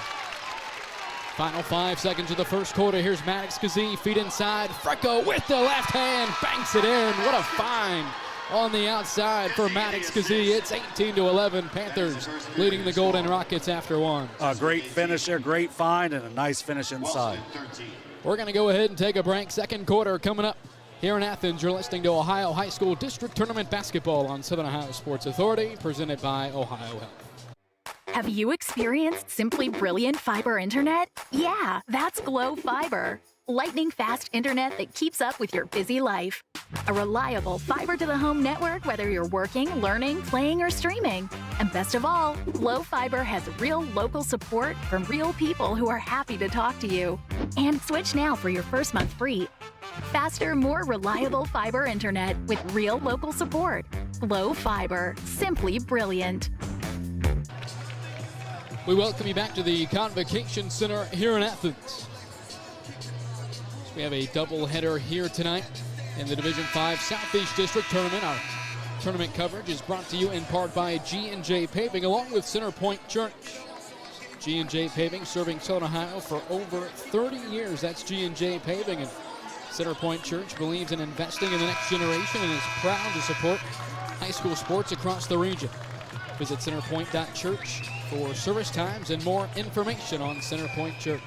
Final 5 seconds of the first quarter. Here's Maddox Kazee, feet inside. Frecka with the left hand, banks it in. What a find on the outside for Maddox Kazee. It's 18-11. Panthers leading the Golden Rockets after 1. A great finish there, great find, and a nice finish inside. We're going to go ahead and take a break. Second quarter coming up here in Athens. You're listening to Ohio High School District Tournament Basketball on Southern Ohio Sports Authority, presented by Ohio Health. Have you experienced experienced simply brilliant fiber internet? Yeah, that's Glow Fiber. Lightning fast internet that keeps up with your busy life. A reliable fiber-to-the-home network whether you're working, learning, playing, or streaming. And best of all, Glow Fiber has real local support from real people who are happy to talk to you. And switch now for your first month free. Faster, more reliable fiber internet with real local support. Glow Fiber, simply brilliant. We welcome you back to the Convocation Center here in Athens. We have a doubleheader here tonight in the Division 5 Southeast District Tournament. Our tournament coverage is brought to you in part by G&J Paving along with Center Point Church. G&J Paving serving Southern Ohio for over 30 years. That's G&J Paving. And Center Point Church believes in investing in the next generation and is proud to support high school sports across the region. Visit centerpoint.church for service times and more information on Center Point Church.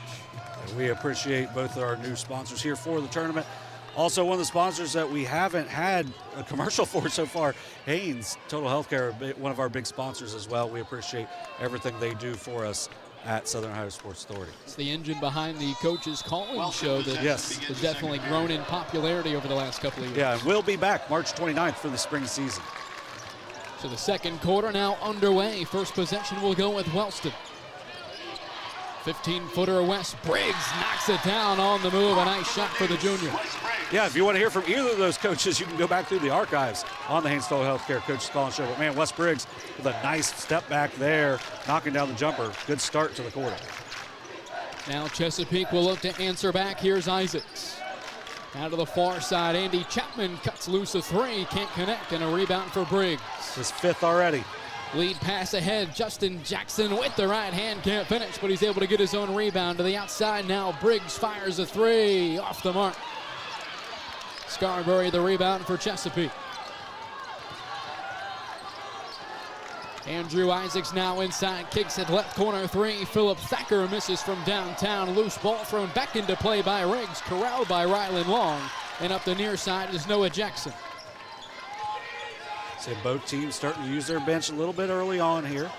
We appreciate both of our new sponsors here for the tournament. Also, one of the sponsors that we haven't had a commercial for so far, Haynes Total Healthcare, one of our big sponsors as well. We appreciate everything they do for us at Southern Ohio Sports Authority. It's the engine behind the Coach's Calling show that has definitely grown in popularity over the last couple of years. Yeah, and we'll be back March 29th for the spring season. So the second quarter now underway. First possession will go with Wellston. 15-footer Wes Briggs knocks it down on the move. A nice shot for the junior. Yeah, if you want to hear from either of those coaches, you can go back through the archives on the Haynes Total Healthcare Coaches Calling show. But man, Wes Briggs with a nice step back there, knocking down the jumper. Good start to the quarter. Now Chesapeake will look to answer back. Here's Isaacs. Out to the far side, Andy Chapman cuts loose a three, can't connect, and a rebound for Briggs. His fifth already. Lead pass ahead, Justin Jackson with the right hand, can't finish, but he's able to get his own rebound to the outside now. Briggs fires a three, off the mark. Scarberry the rebound for Chesapeake. Andrew Isaacs now inside, kicks it left corner three. Philip Thacker misses from downtown. Loose ball thrown back into play by Riggs, corralled by Rylan Long. And up the near side is Noah Jackson. So both teams starting to use their bench a little bit early on here.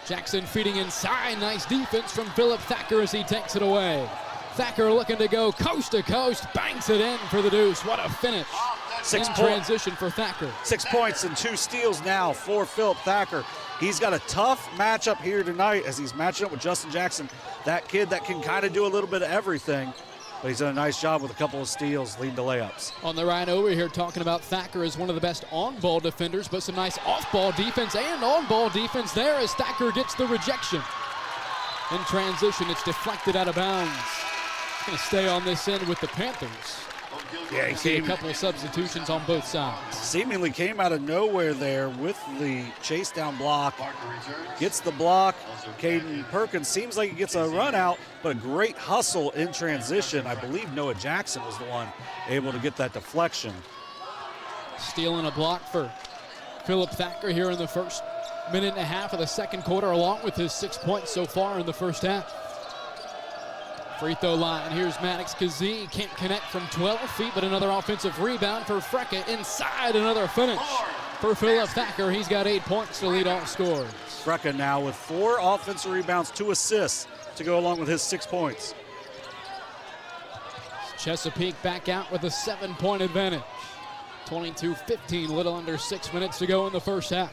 Jackson feeding inside. Nice defense from Philip Thacker as he takes it away. Thacker looking to go coast to coast, banks it in for the deuce. What a finish. Transition for Thacker. 6 points and 2 steals now for Philip Thacker. He's got a tough matchup here tonight as he's matching up with Justin Jackson, that kid that can kind of do a little bit of everything. But he's done a nice job with a couple of steals, leading to layups. On the ride over here, talking about Thacker as one of the best on-ball defenders, but some nice off-ball defense and on-ball defense there as Thacker gets the rejection. In transition, it's deflected out of bounds. Going to stay on this end with the Panthers. Yeah, he see a couple of substitutions on both sides. Seemingly came out of nowhere there with the chase down block. Gets the block. Caden Perkins seems like he gets a run out, but a great hustle in transition. I believe Noah Jackson was the one able to get that deflection. Stealing a block for Philip Thacker here in the first minute and a half of the second quarter, along with his 6 points so far in the first half. Free throw line, here's Maddox Kazee, can't connect from 12 feet, but another offensive rebound for Frecka inside, another finish for Philip Thacker. He's got 8 points to lead all scorers. Frecka now with 4 offensive rebounds, 2 assists to go along with his 6 points. Chesapeake back out with a 7-point advantage. 22-15, little under 6 minutes to go in the first half.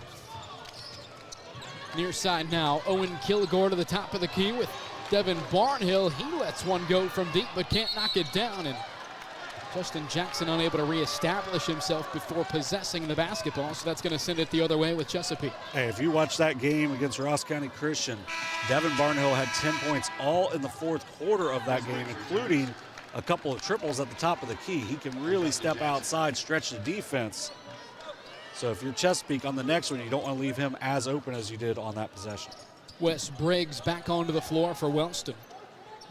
Near side now, Owen Kilgore to the top of the key with Devin Barnhill. He lets one go from deep but can't knock it down, and Justin Jackson unable to reestablish himself before possessing the basketball, so that's going to send it the other way with Chesapeake. Hey, if you watch that game against Ross County Christian, Devin Barnhill had 10 points all in the fourth quarter of that game, including a couple of triples at the top of the key. He can really step outside, stretch the defense. So if you're Chesapeake on the next one, you don't want to leave him as open as you did on that possession. Wes Briggs back onto the floor for Wellston.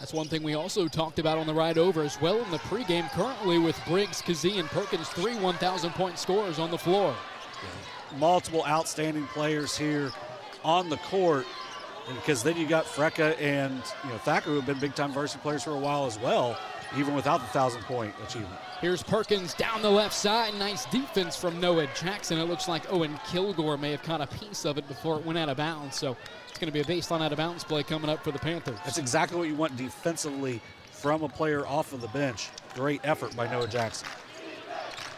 That's one thing we also talked about on the ride over as well in the pregame, currently with Briggs, Kazee, and Perkins, 3 1,000-point scorers on the floor. Yeah. Multiple outstanding players here on the court, because then you got Frecka and Thacker, who have been big-time varsity players for a while as well. even without the 1,000-point achievement. Here's Perkins down the left side. Nice defense from Noah Jackson. It looks like Owen Kilgore may have caught a piece of it before it went out of bounds. So it's going to be a baseline out of bounds play coming up for the Panthers. That's exactly what you want defensively from a player off of the bench. Great effort by Noah Jackson.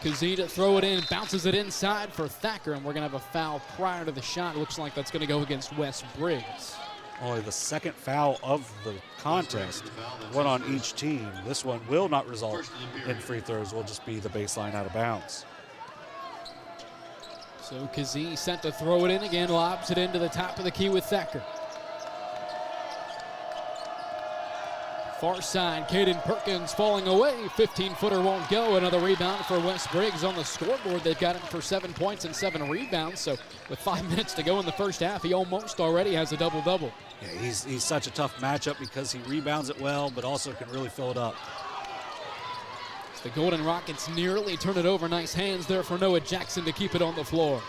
Kazee to throw it in, bounces it inside for Thacker, and we're going to have a foul prior to the shot. It looks like that's going to go against Wes Briggs. Only the second foul of the contest, one on each team. This one will not result in free throws, will just be the baseline out of bounds. So Kazee sent to throw it in again, lobs it into the top of the key with Thacker. Far side, Caden Perkins falling away. 15-footer won't go. Another rebound for Wes Briggs on the scoreboard. They've got him for 7 points and 7 rebounds. So with 5 minutes to go in the first half, he almost already has a double-double. Yeah, he's such a tough matchup because he rebounds it well, but also can really fill it up. The Golden Rockets nearly turn it over. Nice hands there for Noah Jackson to keep it on the floor.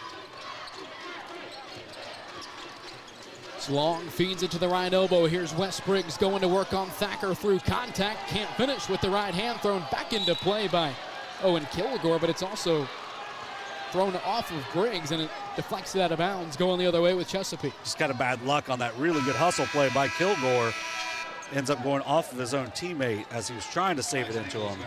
Long feeds it to the right elbow. Here's Wes Briggs going to work on Thacker through contact. Can't finish with the right hand, thrown back into play by Owen Kilgore, but it's also thrown off of Briggs, and it deflects it out of bounds, going the other way with Chesapeake. Just got a bad luck on that really good hustle play by Kilgore. Ends up going off of his own teammate as he was trying to save it into him.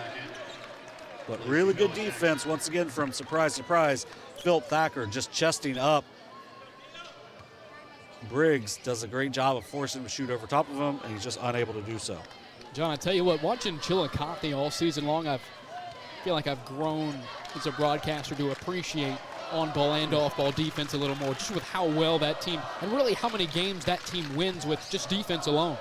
But really good defense, once again, from surprise, surprise, Phil Thacker just chesting up. Briggs does a great job of forcing him to shoot over top of him, and he's just unable to do so. John, I tell you what, watching Chillicothe all season long, I feel like I've grown as a broadcaster to appreciate on-ball and off-ball defense a little more, just with how well that team, and really how many games that team wins with just defense alone.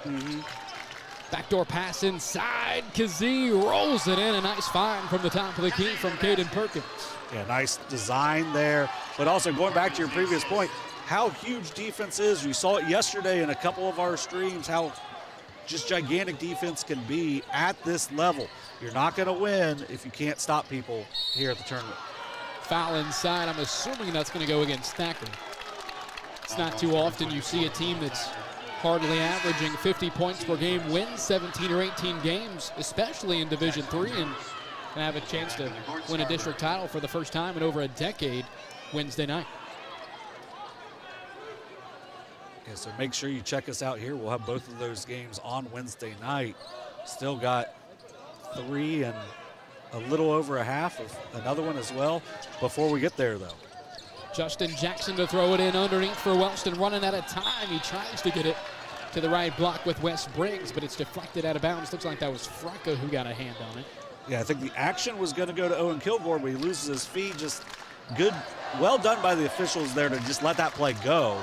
Backdoor pass inside. Kazee rolls it in. A nice find from the top of the key from Caden Perkins. Yeah, nice design there. But also going back to your previous point, how huge defense is. We saw it yesterday in a couple of our streams, how just gigantic defense can be at this level. You're not going to win if you can't stop people here at the tournament. Foul inside. I'm assuming that's going to go against Thacker. It's not too often you see a team that's hardly averaging 50 points per game win 17 or 18 games, especially in Division III, and have a chance to win a district title for the first time in over a decade Wednesday night. Yeah, so make sure you check us out here. We'll have both of those games on Wednesday night. Still got 3 and a little over a half of another one as well before we get there, though. Justin Jackson to throw it in underneath for Wellston, running out of time. He tries to get it to the right block with Wes Briggs, but it's deflected out of bounds. Looks like that was Frecka who got a hand on it. Yeah, I think the action was going to go to Owen Kilgore, but he loses his feet. Just good, well done by the officials there to just let that play go.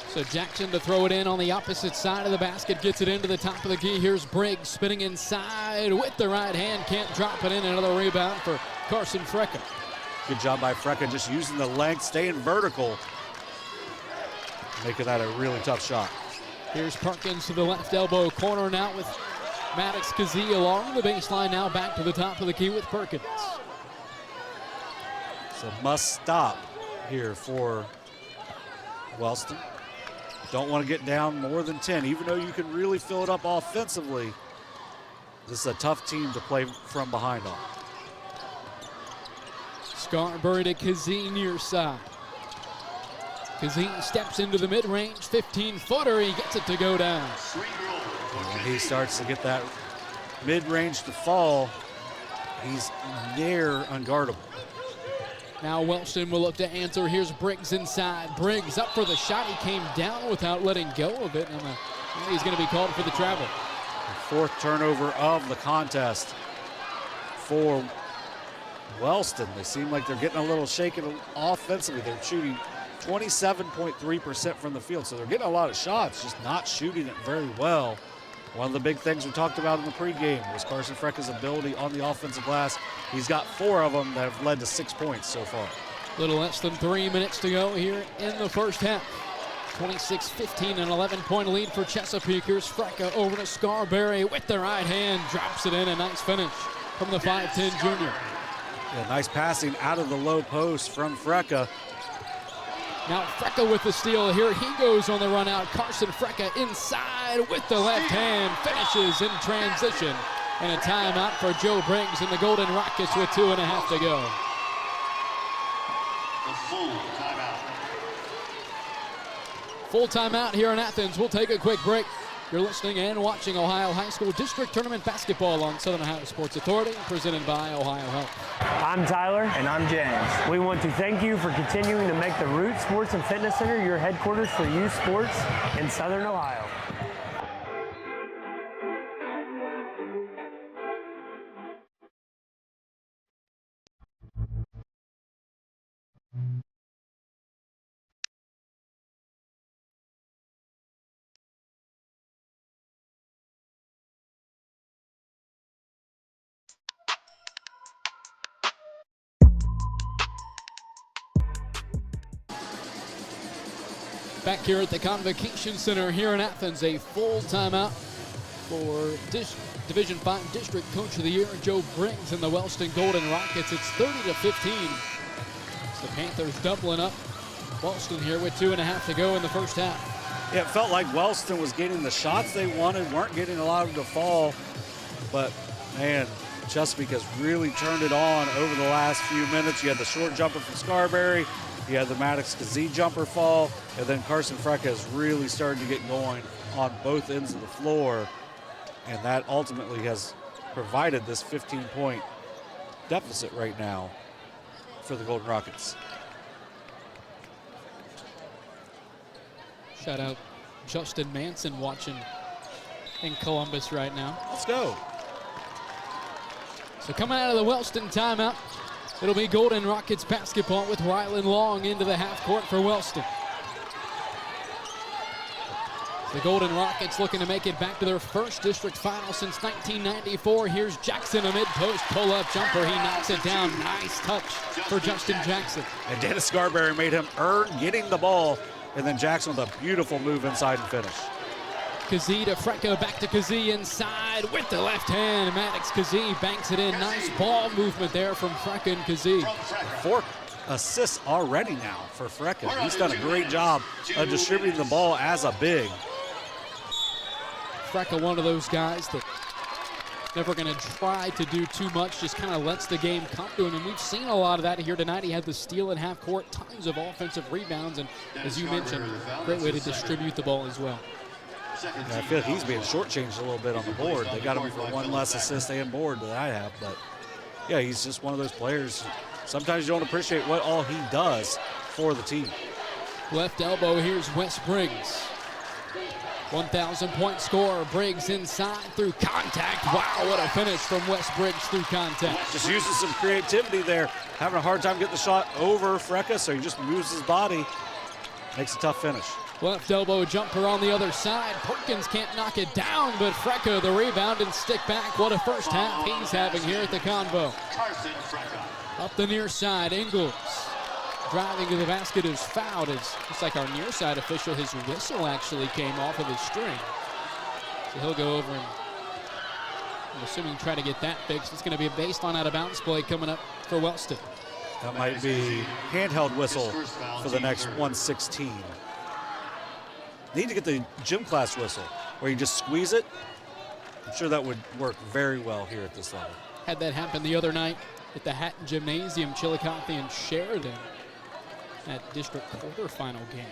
So Jackson to throw it in on the opposite side of the basket, gets it into the top of the key. Here's Briggs spinning inside with the right hand, can't drop it in. Another rebound for Carson Frecka. Good job by Frecka, just using the length, staying vertical, making that a really tough shot. Here's Perkins to the left elbow corner now with Maddox Kazee along the baseline, now back to the top of the key with Perkins. So must stop here for Wellston. Don't want to get down more than 10, even though you can really fill it up offensively. This is a tough team to play from behind on. Scarberry to Kazee near side. Kazee steps into the mid-range, 15-footer. He gets it to go down. And when he starts to get that mid-range to fall, he's near unguardable. Now Wellston will look to answer. Here's Briggs inside. Briggs up for the shot. He came down without letting go of it. And he's going to be called for the travel. The 4th turnover of the contest for Wellston. They seem like they're getting a little shaken offensively. They're shooting 27.3% from the field. So they're getting a lot of shots, just not shooting it very well. One of the big things we talked about in the pregame was Carson Frecka's ability on the offensive glass. He's got 4 of them that have led to 6 points so far. Little less than 3 minutes to go here in the first half. 26-15, an 11-point lead for Chesapeake. Here's Frecka over to Scarberry with the right hand, drops it in. A nice finish from the 5'10 junior. Yeah, nice passing out of the low post from Frecka. Now Frecka with the steal. Here he goes on the run out. Carson Frecka inside with the left hand. Finishes in transition. And a timeout for Joe Briggs and the Golden Rockets with 2.5 to go. The full timeout. Full timeout here in Athens. We'll take a quick break. You're listening and watching Ohio High School District Tournament Basketball on Southern Ohio Sports Authority, presented by Ohio Health. I'm Tyler. And I'm James. We want to thank you for continuing to make the Root Sports and Fitness Center your headquarters for youth sports in Southern Ohio. Back here at the Convocation Center here in Athens, a full timeout for Division 5 District Coach of the Year, Joe Briggs and the Wellston Golden Rockets. It's 30-15. It's the Panthers doubling up. Wellston here with 2.5 to go in the first half. Yeah, it felt like Wellston was getting the shots they wanted, weren't getting a lot of them to fall. But, man, Chesapeake has really turned it on over the last few minutes. You had the short jumper from Scarberry. You had the Maddox Kazee jumper fall, and then Carson Frecka has really started to get going on both ends of the floor, and that ultimately has provided this 15-point deficit right now for the Golden Rockets. Shout out Justin Manson watching in Columbus right now. Let's go. So coming out of the Wellston timeout, it'll be Golden Rockets basketball with Rylan Long into the half court for Wellston. The Golden Rockets looking to make it back to their first district final since 1994. Here's Jackson, a mid-post pull-up jumper. He knocks it down. Nice touch for Justin Jackson. And Dennis Scarberry made him earn getting the ball, and then Jackson with a beautiful move inside and finish. Kazee to Frecka, back to Kazee inside with the left hand. Maddox Kazee banks it in. Nice ball movement there from Frecka and Kazee. 4 assists already now for Frecka. He's done a great job of distributing the ball as a big. Frecka, one of those guys that never going to try to do too much, just kind of lets the game come to him. And we've seen a lot of that here tonight. He had the steal in half court, tons of offensive rebounds, and as you mentioned, great way to distribute the ball as well. Yeah, I feel like he's being shortchanged a little bit on the board. They got him for one less assist and board than I have, but yeah, he's just one of those players. Sometimes you don't appreciate what all he does for the team. Left elbow, here's Wes Briggs. 1,000-point scorer. Briggs inside through contact. Wow, what a finish from Wes Briggs through contact. Just using some creativity there. Having a hard time getting the shot over Frecka, so he just moves his body. Makes a tough finish. Left elbow jumper on the other side. Perkins can't knock it down, but Frecka the rebound and stick back. What a first half he's having here at the Convo. Up the near side, Ingles driving to the basket is fouled. It's just like our near side official, his whistle actually came off of his string. So he'll go over and, I'm assuming, try to get that fixed. It's going to be a baseline out of bounds play coming up for Wellston. That might be handheld whistle for the next 116. Need to get the gym class whistle where you just squeeze it. I'm sure that would work very well here at this level. Had that happen the other night at the Hatton Gymnasium, Chillicothe and Sheridan at district quarterfinal game.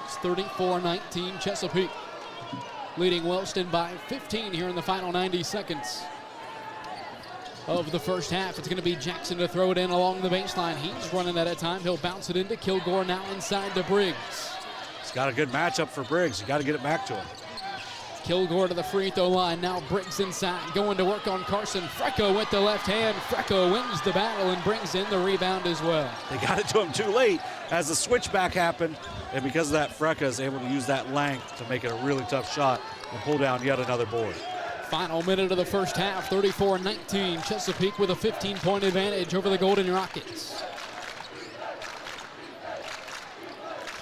It's 34-19 Chesapeake leading Wellston by 15 here in the final 90 seconds of the first half. It's going to be Jackson to throw it in along the baseline. He's running at a time. He'll bounce it into Kilgore, now inside to Briggs. It's got a good matchup for Briggs. You got to get it back to him. Kilgore to the free throw line. Now Briggs inside, going to work on Carson. Frecka with the left hand. Frecka wins the battle and brings in the rebound as well. They got it to him too late as the switchback happened, and because of that, Frecka is able to use that length to make it a really tough shot and pull down yet another board. Final minute of the first half, 34-19. Chesapeake with a 15-point advantage over the Golden Rockets.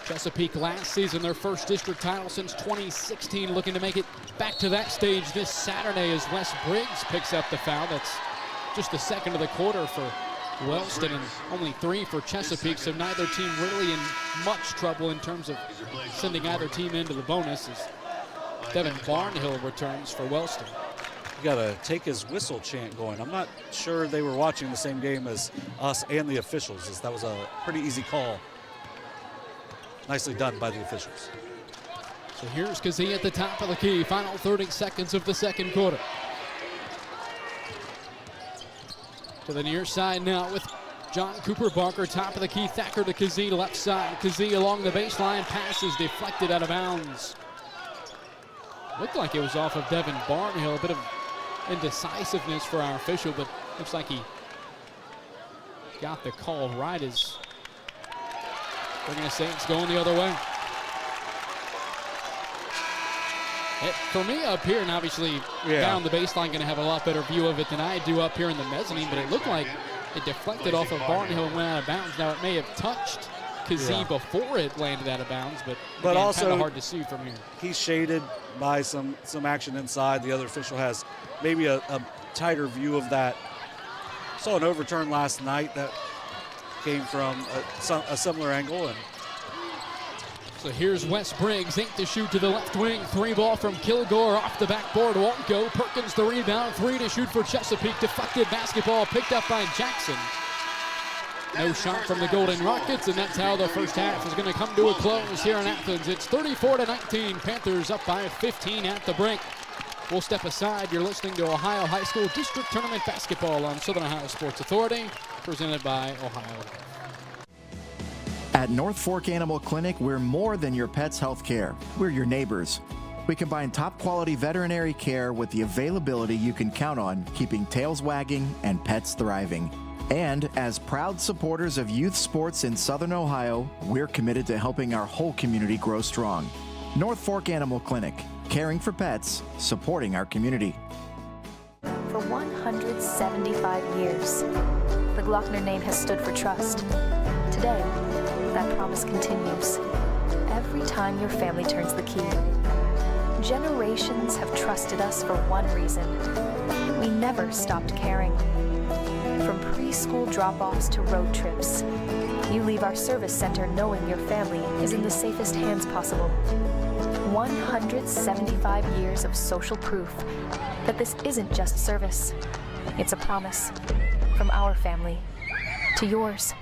Chesapeake last season, their first district title since 2016, looking to make it back to that stage this Saturday as Wes Briggs picks up the foul. That's just the second of the quarter for Wellston and only 3 for Chesapeake, so neither team really in much trouble in terms of sending either team into the bonus as Devin Barnhill returns for Wellston. You got to take his whistle chant going. I'm not sure they were watching the same game as us and the officials, as that was a pretty easy call. Nicely done by the officials. So here's Kazee at the top of the key. Final 30 seconds of the second quarter. To the near side now with John Cooper Barker, top of the key. Thacker to Kazee, left side. Kazee along the baseline, passes deflected out of bounds. Looked like it was off of Devin Barnhill. A bit of indecisiveness for our official, but looks like he got the call right as they're going to say it's going the other way. For me up here, and obviously down the baseline, going to have a lot better view of it than I do up here in the mezzanine, but it looked like it deflected off of Barnhill and went out of bounds. Now, it may have touched Kazee before it landed out of bounds, but again, also kind of hard to see from here. He's shaded by some action inside. The other official has maybe a tighter view of that. Saw an overturn last night that came from a similar angle. And so here's Wes Briggs, 8 to shoot to the left wing. 3 ball from Kilgore off the backboard, won't go. Perkins the rebound, 3 to shoot for Chesapeake. Deflected basketball picked up by Jackson. No shot from the Golden Rockets, and that's how the first half is going to come to a close here in Athens. It's 34-19, Panthers up by 15 at the break. We'll step aside. You're listening to Ohio High School District Tournament Basketball on Southern Ohio Sports Authority, presented by Ohio. At North Fork Animal Clinic, we're more than your pet's health care. We're your neighbors. We combine top quality veterinary care with the availability you can count on, keeping tails wagging and pets thriving. And as proud supporters of youth sports in Southern Ohio, we're committed to helping our whole community grow strong. North Fork Animal Clinic, caring for pets, supporting our community. For 175 years, the Glockner name has stood for trust. Today, that promise continues. Every time your family turns the key. Generations have trusted us for one reason. We never stopped caring. From preschool drop-offs to road trips, you leave our service center knowing your family is in the safest hands possible. 175 years of social proof that this isn't just service. It's a promise from our family to yours.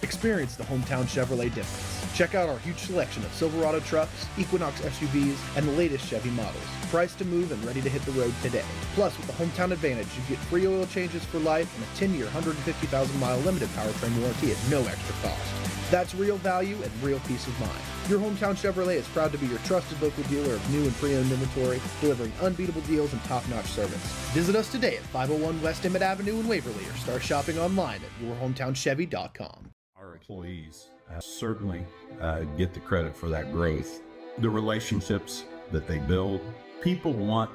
Experience the hometown Chevrolet difference. Check out our huge selection of Silverado trucks, Equinox SUVs, and the latest Chevy models. Priced to move and ready to hit the road today. Plus, with the Hometown Advantage, you get free oil changes for life and a 10-year, 150,000-mile limited powertrain warranty at no extra cost. That's real value and real peace of mind. Your hometown Chevrolet is proud to be your trusted local dealer of new and pre-owned inventory, delivering unbeatable deals and top-notch service. Visit us today at 501 West Emmett Avenue in Waverly or start shopping online at yourhometownchevy.com. Our employees certainly get the credit for that growth. The relationships that they build, people want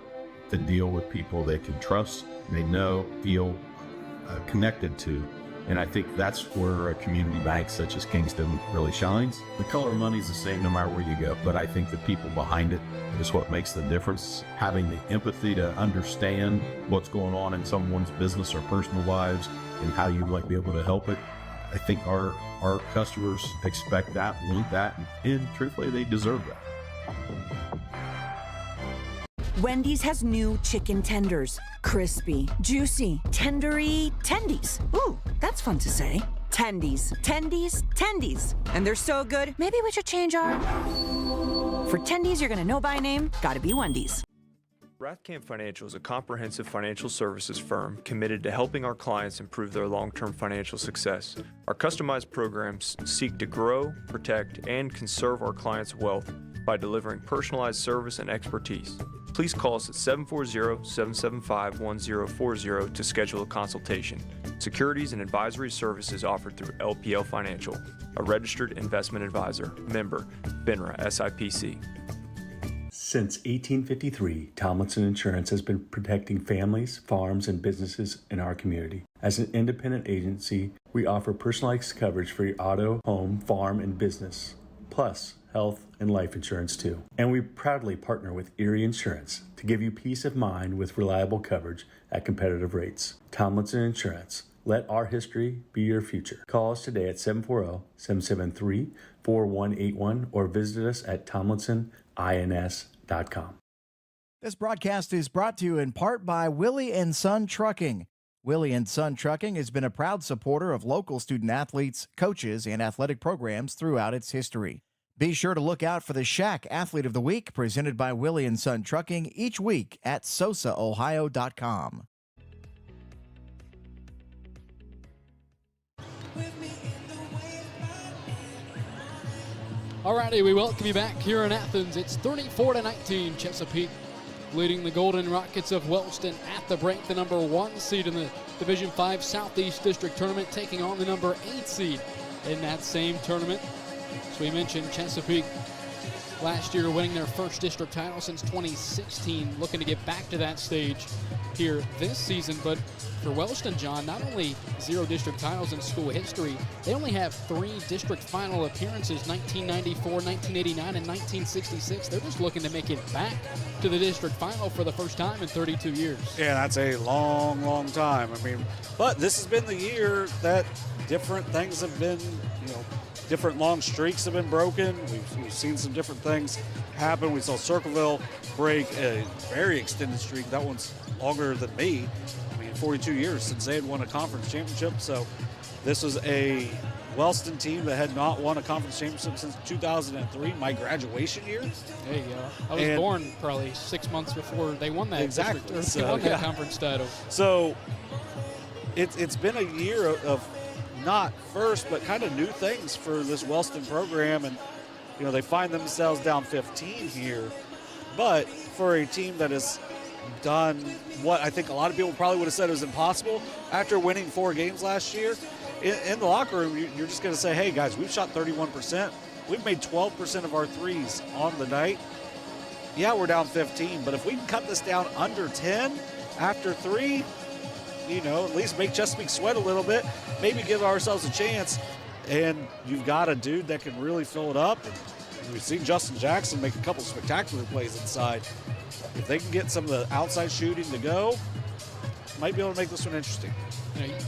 to deal with people they can trust, they know, feel connected to. And I think that's where a community bank such as Kingston really shines. The color of money is the same no matter where you go, but I think the people behind it is what makes the difference. Having the empathy to understand what's going on in someone's business or personal lives and how you might be able to help it. I think our customers expect that, want that, and truthfully, they deserve that. Wendy's has new chicken tenders. Crispy, juicy, tendery tendies. Ooh, that's fun to say. Tendies, tendies, tendies. And they're so good, maybe we should change our... For tendies you're gonna know by name, gotta be Wendy's. Rathkamp Financial is a comprehensive financial services firm committed to helping our clients improve their long-term financial success. Our customized programs seek to grow, protect, and conserve our clients' wealth by delivering personalized service and expertise. Please call us at 740-775-1040 to schedule a consultation. Securities and advisory services offered through LPL Financial, a registered investment advisor, member, FINRA SIPC. Since 1853, Tomlinson Insurance has been protecting families, farms, and businesses in our community. As an independent agency, we offer personalized coverage for your auto, home, farm, and business, plus health and life insurance too. And we proudly partner with Erie Insurance to give you peace of mind with reliable coverage at competitive rates. Tomlinson Insurance, Let our history be your future. Call us today at 740-773-4181 or visit us at tomlinsonins.com. This broadcast is brought to you in part by Willie & Son Trucking. Willie & Son Trucking has been a proud supporter of local student athletes, coaches, and athletic programs throughout its history. Be sure to look out for the Shack Athlete of the Week presented by Willie & Son Trucking each week at SOSAOhio.com. Alrighty, we welcome you back here in Athens. It's 34-19, Chesapeake leading the Golden Rockets of Wellston at the break, the number 1 seed in the Division 5 Southeast District Tournament, taking on the number 8 seed in that same tournament. As we mentioned, Chesapeake last year winning their first district title since 2016, looking to get back to that stage here this season. But for Wellston, John, not only 0 district titles in school history, they only have 3 district final appearances, 1994, 1989, and 1966. They're just looking to make it back to the district final for the first time in 32 years. Yeah, that's a long, long time. I mean, but this has been the year that different things have been, different long streaks have been broken. We've seen some different things happen. We saw Circleville break a very extended streak. That one's longer than me. 42 years since they had won a conference championship. So this was a Wellston team that had not won a conference championship since 2003, my graduation year. There you go. I was born probably 6 months before they won that they won that conference title. So it's been a year of not first, but kind of new things for this Wellston program. And, they find themselves down 15 here. But for a team that is done what I think a lot of people probably would have said was impossible after winning 4 games last year. In the locker room, you're just going to say, hey, guys, we've shot 31%. We've made 12% of our threes on the night. Yeah, we're down 15, but if we can cut this down under 10 after 3, at least make Chesapeake sweat a little bit, maybe give ourselves a chance. And you've got a dude that can really fill it up. And we've seen Justin Jackson make a couple spectacular plays inside. If they can get some of the outside shooting to go, might be able to make this one interesting.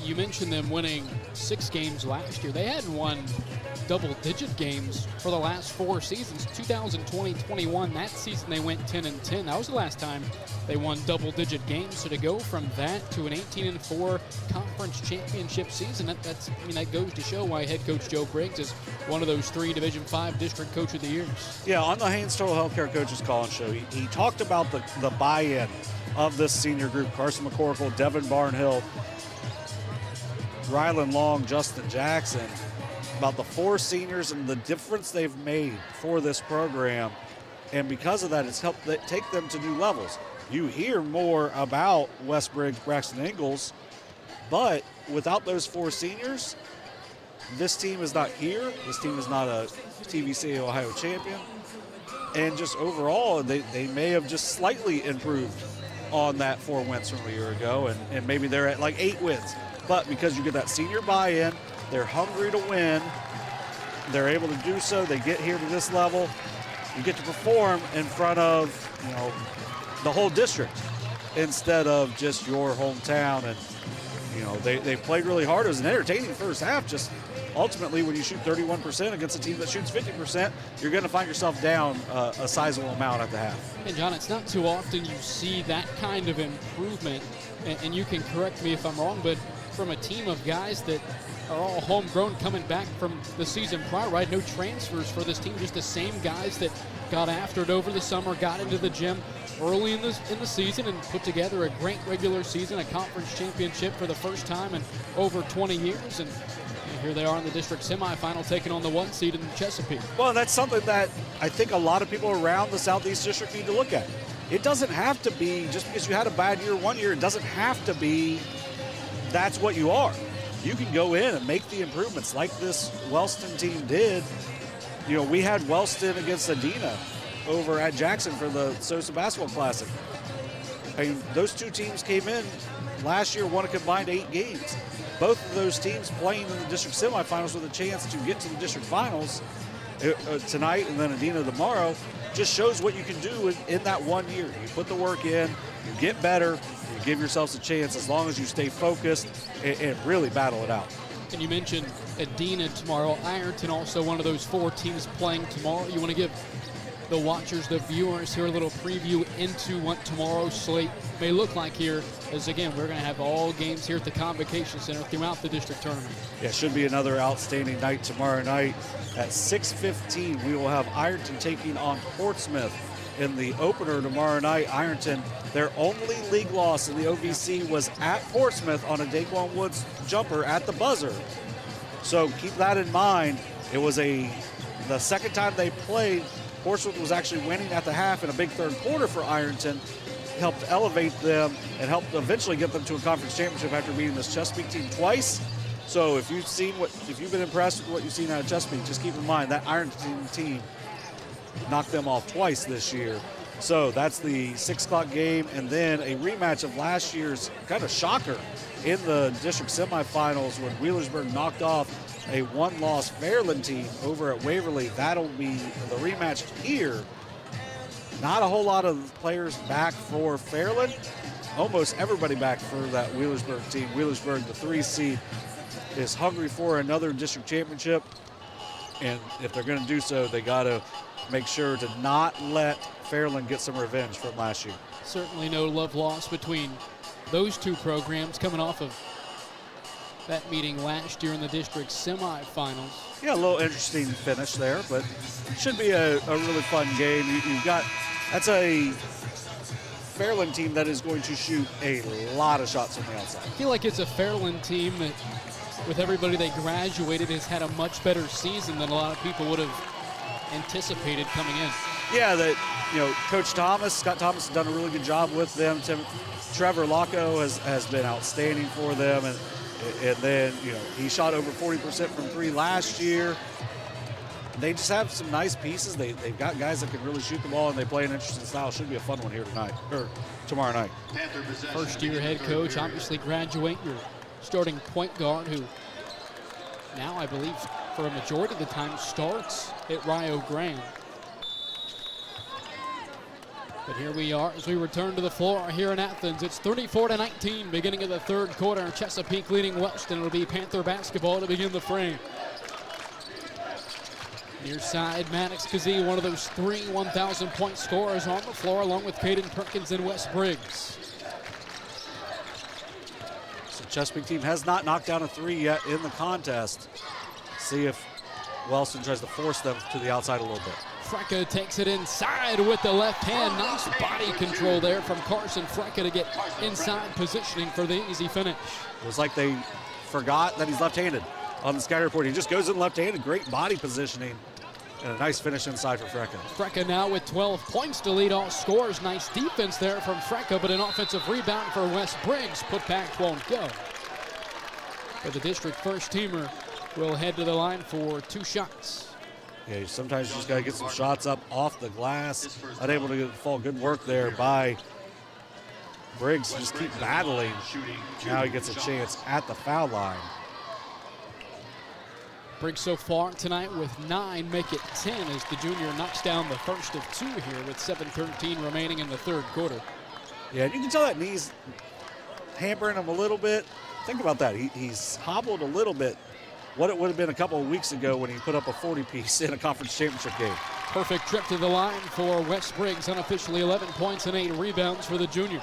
You mentioned them winning 6 games last year. They hadn't won double-digit games for the last 4 seasons. 2020-21, that season they went 10-10. That was the last time they won double-digit games. So to go from that to an 18-4 conference championship season, that goes to show why head coach Joe Briggs is one of those 3 Division 5 district coach of the years. Yeah, on the Haynes Total Healthcare Coaches Call-In Show, he talked about the buy-in of this senior group. Carson McCorkle, Devin Barnhill, Rylan Long, Justin Jackson, about the 4 seniors and the difference they've made for this program. And because of that, it's helped take them to new levels. You hear more about West Briggs, Braxton Ingalls, but without those 4 seniors, this team is not here. This team is not a TVC Ohio champion. And just overall, they may have just slightly improved on that 4 wins from a year ago, and maybe they're at like 8 wins. But because you get that senior buy-in, they're hungry to win, they're able to do so, they get here to this level, you get to perform in front of, the whole district instead of just your hometown. And, they played really hard. It was an entertaining first half. Just ultimately, when you shoot 31% against a team that shoots 50%, you're going to find yourself down a sizable amount at the half. And, John, it's not too often you see that kind of improvement, and you can correct me if I'm wrong, but from a team of guys that are all homegrown coming back from the season prior, right? No transfers for this team, just the same guys that got after it over the summer, got into the gym early in the season and put together a great regular season, a conference championship for the first time in over 20 years. And here they are in the district semifinal taking on the 1 seed in Chesapeake. Well, that's something that I think a lot of people around the Southeast District need to look at. It doesn't have to be, just because you had a bad year one year, it doesn't have to be that's what you are. You can go in and make the improvements like this Wellston team did. We had Wellston against Adina over at Jackson for the SOSA Basketball Classic. Those 2 teams came in last year, won a combined 8 games. Both of those teams playing in the district semifinals with a chance to get to the district finals tonight and then Adina tomorrow. Just shows what you can do in that 1 year. You put the work in, you get better, You give yourselves a chance as long as you stay focused and really battle it out. And you mentioned Adina tomorrow. Ironton also one of those 4 teams playing tomorrow. You want to give the watchers, the viewers here a little preview into what tomorrow's slate may look like here, as again, we're going to have all games here at the Convocation Center throughout the district tournament. Yeah, should be another outstanding night tomorrow night. At 6:15, we will have Ironton taking on Portsmouth in the opener tomorrow night. Ironton, their only league loss in the OVC was at Portsmouth on a Daquan Woods jumper at the buzzer. So keep that in mind. It was the second time they played. Portsmouth was actually winning at the half in a big third quarter for Ironton. Helped elevate them and helped eventually get them to a conference championship after beating this Chesapeake team twice. So if you've been impressed with what you've seen out of Chesapeake, just keep in mind that Ironton team knocked them off twice this year. So that's the 6 o'clock game, and then a rematch of last year's kind of shocker in the district semifinals when Wheelersburg knocked off a 1-loss Fairland team over at Waverly. That'll be the rematch here. Not a whole lot of players back for Fairland. Almost everybody back for that Wheelersburg team. Wheelersburg, the 3 seed, is hungry for another district championship. And if they're going to do so, they got to make sure to not let Fairland get some revenge from last year. Certainly no love lost between those 2 programs coming off of that meeting last year in the district semifinals. Yeah, a little interesting finish there, but should be a really fun game. That's a Fairland team that is going to shoot a lot of shots from the outside. I feel like it's a Fairland team that, with everybody they graduated, has had a much better season than a lot of people would have anticipated coming in. Yeah, Coach Scott Thomas has done a really good job with them. Trevor Locco has been outstanding for them, and then he shot over 40% from 3 last year. They just have some nice pieces. They've got guys that can really shoot the ball, and they play an interesting style. Should be a fun one here tomorrow night. First-year head coach, obviously graduate your starting point guard, who now I believe for a majority of the time starts at Rio Grande. But here we are as we return to the floor here in Athens. It's 34-19, beginning of the third quarter. Chesapeake leading Wellston. It'll be Panther basketball to begin the frame. Near side, Maddox Kazee, one of those 3 1,000-point scorers on the floor, along with Caden Perkins and Wes Briggs. So Chesapeake team has not knocked down a 3 yet in the contest. See if Wellston tries to force them to the outside a little bit. Frecka takes it inside with the left hand. Nice body control there from Carson Frecka to get inside positioning for the easy finish. It was like they forgot that he's left-handed on the sky report. He just goes in left-handed, great body positioning, and a nice finish inside for Frecka. Frecka now with 12 points to lead all scores. Nice defense there from Frecka, but an offensive rebound for Wes Briggs. Put back won't go. But the district first-teamer will head to the line for 2 shots. Yeah, sometimes you just got to get some shots up off the glass. Unable to fall. Good work there by Briggs. Just keep battling. Now he gets a chance at the foul line. Briggs so far tonight with 9, make it 10 as the junior knocks down the first of 2 here with 7:13 remaining in the third quarter. Yeah, you can tell that knee's hampering him a little bit. Think about that. He's hobbled a little bit. What it would have been a couple of weeks ago when he put up a 40-piece in a conference championship game. Perfect trip to the line for Wes Briggs, unofficially 11 points and 8 rebounds for the junior.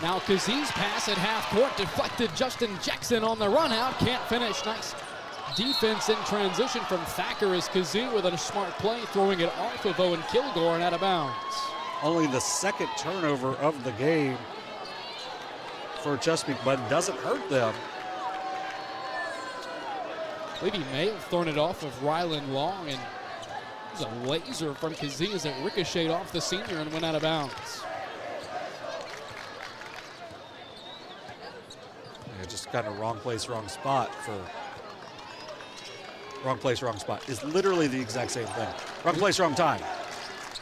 Now Kazee's pass at half court deflected. Justin Jackson on the run out, can't finish. Nice defense in transition from Thacker as Kazee with a smart play, throwing it off of Owen Kilgore and out of bounds. Only the second turnover of the game for Chesapeake, but it doesn't hurt them. I believe he may have thrown it off of Rylan Long, and it was a laser from Kazee as it ricocheted off the senior and went out of bounds. Yeah, just kind of wrong place, wrong spot for wrong place, wrong spot is literally the exact same thing. Wrong place, wrong time.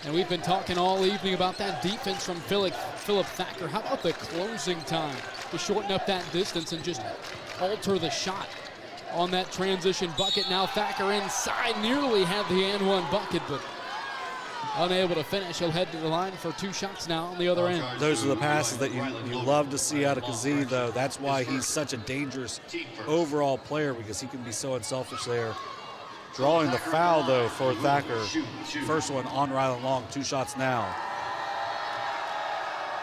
And we've been talking all evening about that defense from Philip Thacker. How about the closing time to shorten up that distance and just alter the shot on that transition bucket? Now Thacker inside, nearly had the and one bucket, but unable to finish. He'll head to the line for 2 shots now on the other end. Those are the passes that you love to see out of Kazee, though. That's why he's such a dangerous overall player, because he can be so unselfish there. Drawing the foul, though, for Thacker. First one on Ryland Long, 2 shots now.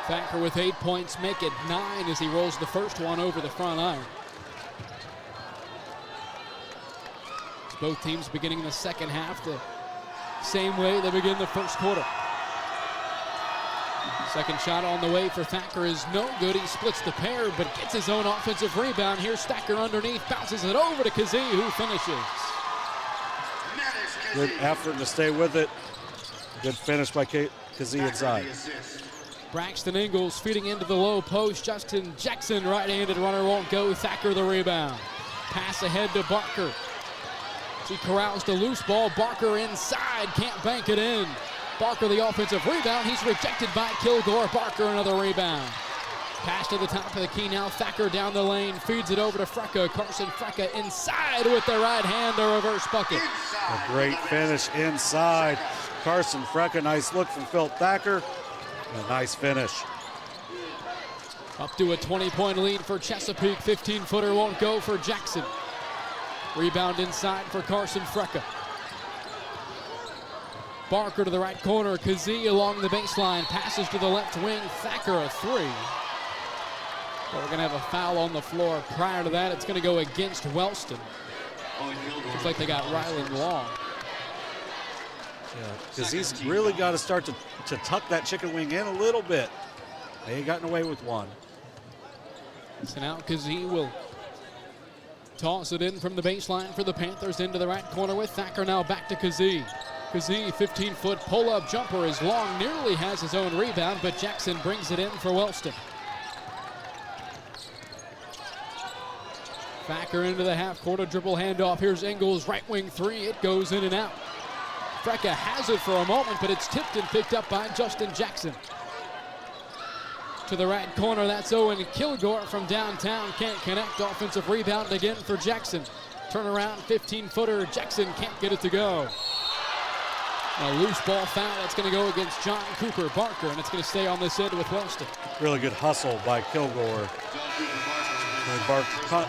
Thacker with 8 points, make it 9 as he rolls the first one over the front iron. Both teams beginning the second half the same way they begin the first quarter. Second shot on the way for Thacker is no good. He splits the pair, but gets his own offensive rebound. Here's Thacker underneath, bounces it over to Kazee, who finishes. Good effort to stay with it. Good finish by Kazee inside. Braxton Ingles feeding into the low post. Justin Jackson, right-handed runner, won't go. Thacker the rebound. Pass ahead to Barker. He corrals the loose ball. Barker inside, can't bank it in. Barker the offensive rebound. He's rejected by Kilgore. Barker another rebound. Pass to the top of the key now. Thacker down the lane, feeds it over to Frecka. Carson Frecka inside with the right hand, a reverse bucket. A great finish inside. Carson Frecka, nice look from Phil Thacker. And a nice finish. Up to a 20-point lead for Chesapeake. 15-footer won't go for Jackson. Rebound inside for Carson Frecka. Barker to the right corner. Kazee along the baseline. Passes to the left wing. Thacker a 3. But we're going to have a foul on the floor. Prior to that, it's going to go against Wellston. Looks like they got Ryland Long. Yeah, Kazee's really got to start to tuck that chicken wing in a little bit. They ain't gotten away with one. So now Kazee will toss it in from the baseline for the Panthers into the right corner with Thacker. Now back to Kazee. Kazee, 15-foot pull-up jumper is long, nearly has his own rebound, but Jackson brings it in for Wellston. Thacker into the half-court, a dribble handoff. Here's Ingles, right wing 3. It goes in and out. Frecka has it for a moment, but it's tipped and picked up by Justin Jackson. To the right corner, that's Owen Kilgore from downtown. Can't connect. Offensive rebound again for Jackson. Turnaround, 15-footer. Jackson can't get it to go. A loose ball foul. That's going to go against John Cooper Barker, and it's going to stay on this end with Wellston. Really good hustle by Kilgore.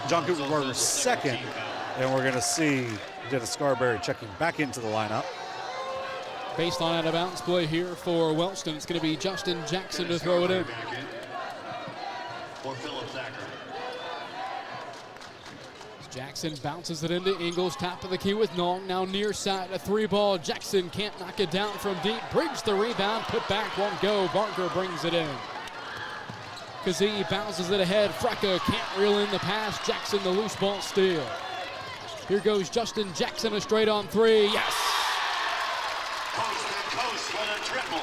John Cooper Barker's second, and we're going to see Dennis Scarberry checking back into the lineup. Baseline out of bounds play here for Wellston. It's going to be Justin Jackson to throw it in. Jackson bounces it into Ingles, top of the key with Nong. Now near side, a 3-ball. Jackson can't knock it down from deep. Briggs the rebound, put back, won't go. Barker brings it in. Kazee bounces it ahead. Frecka can't reel in the pass. Jackson the loose ball steal. Here goes Justin Jackson, a straight on 3. Yes! Coast with a triple.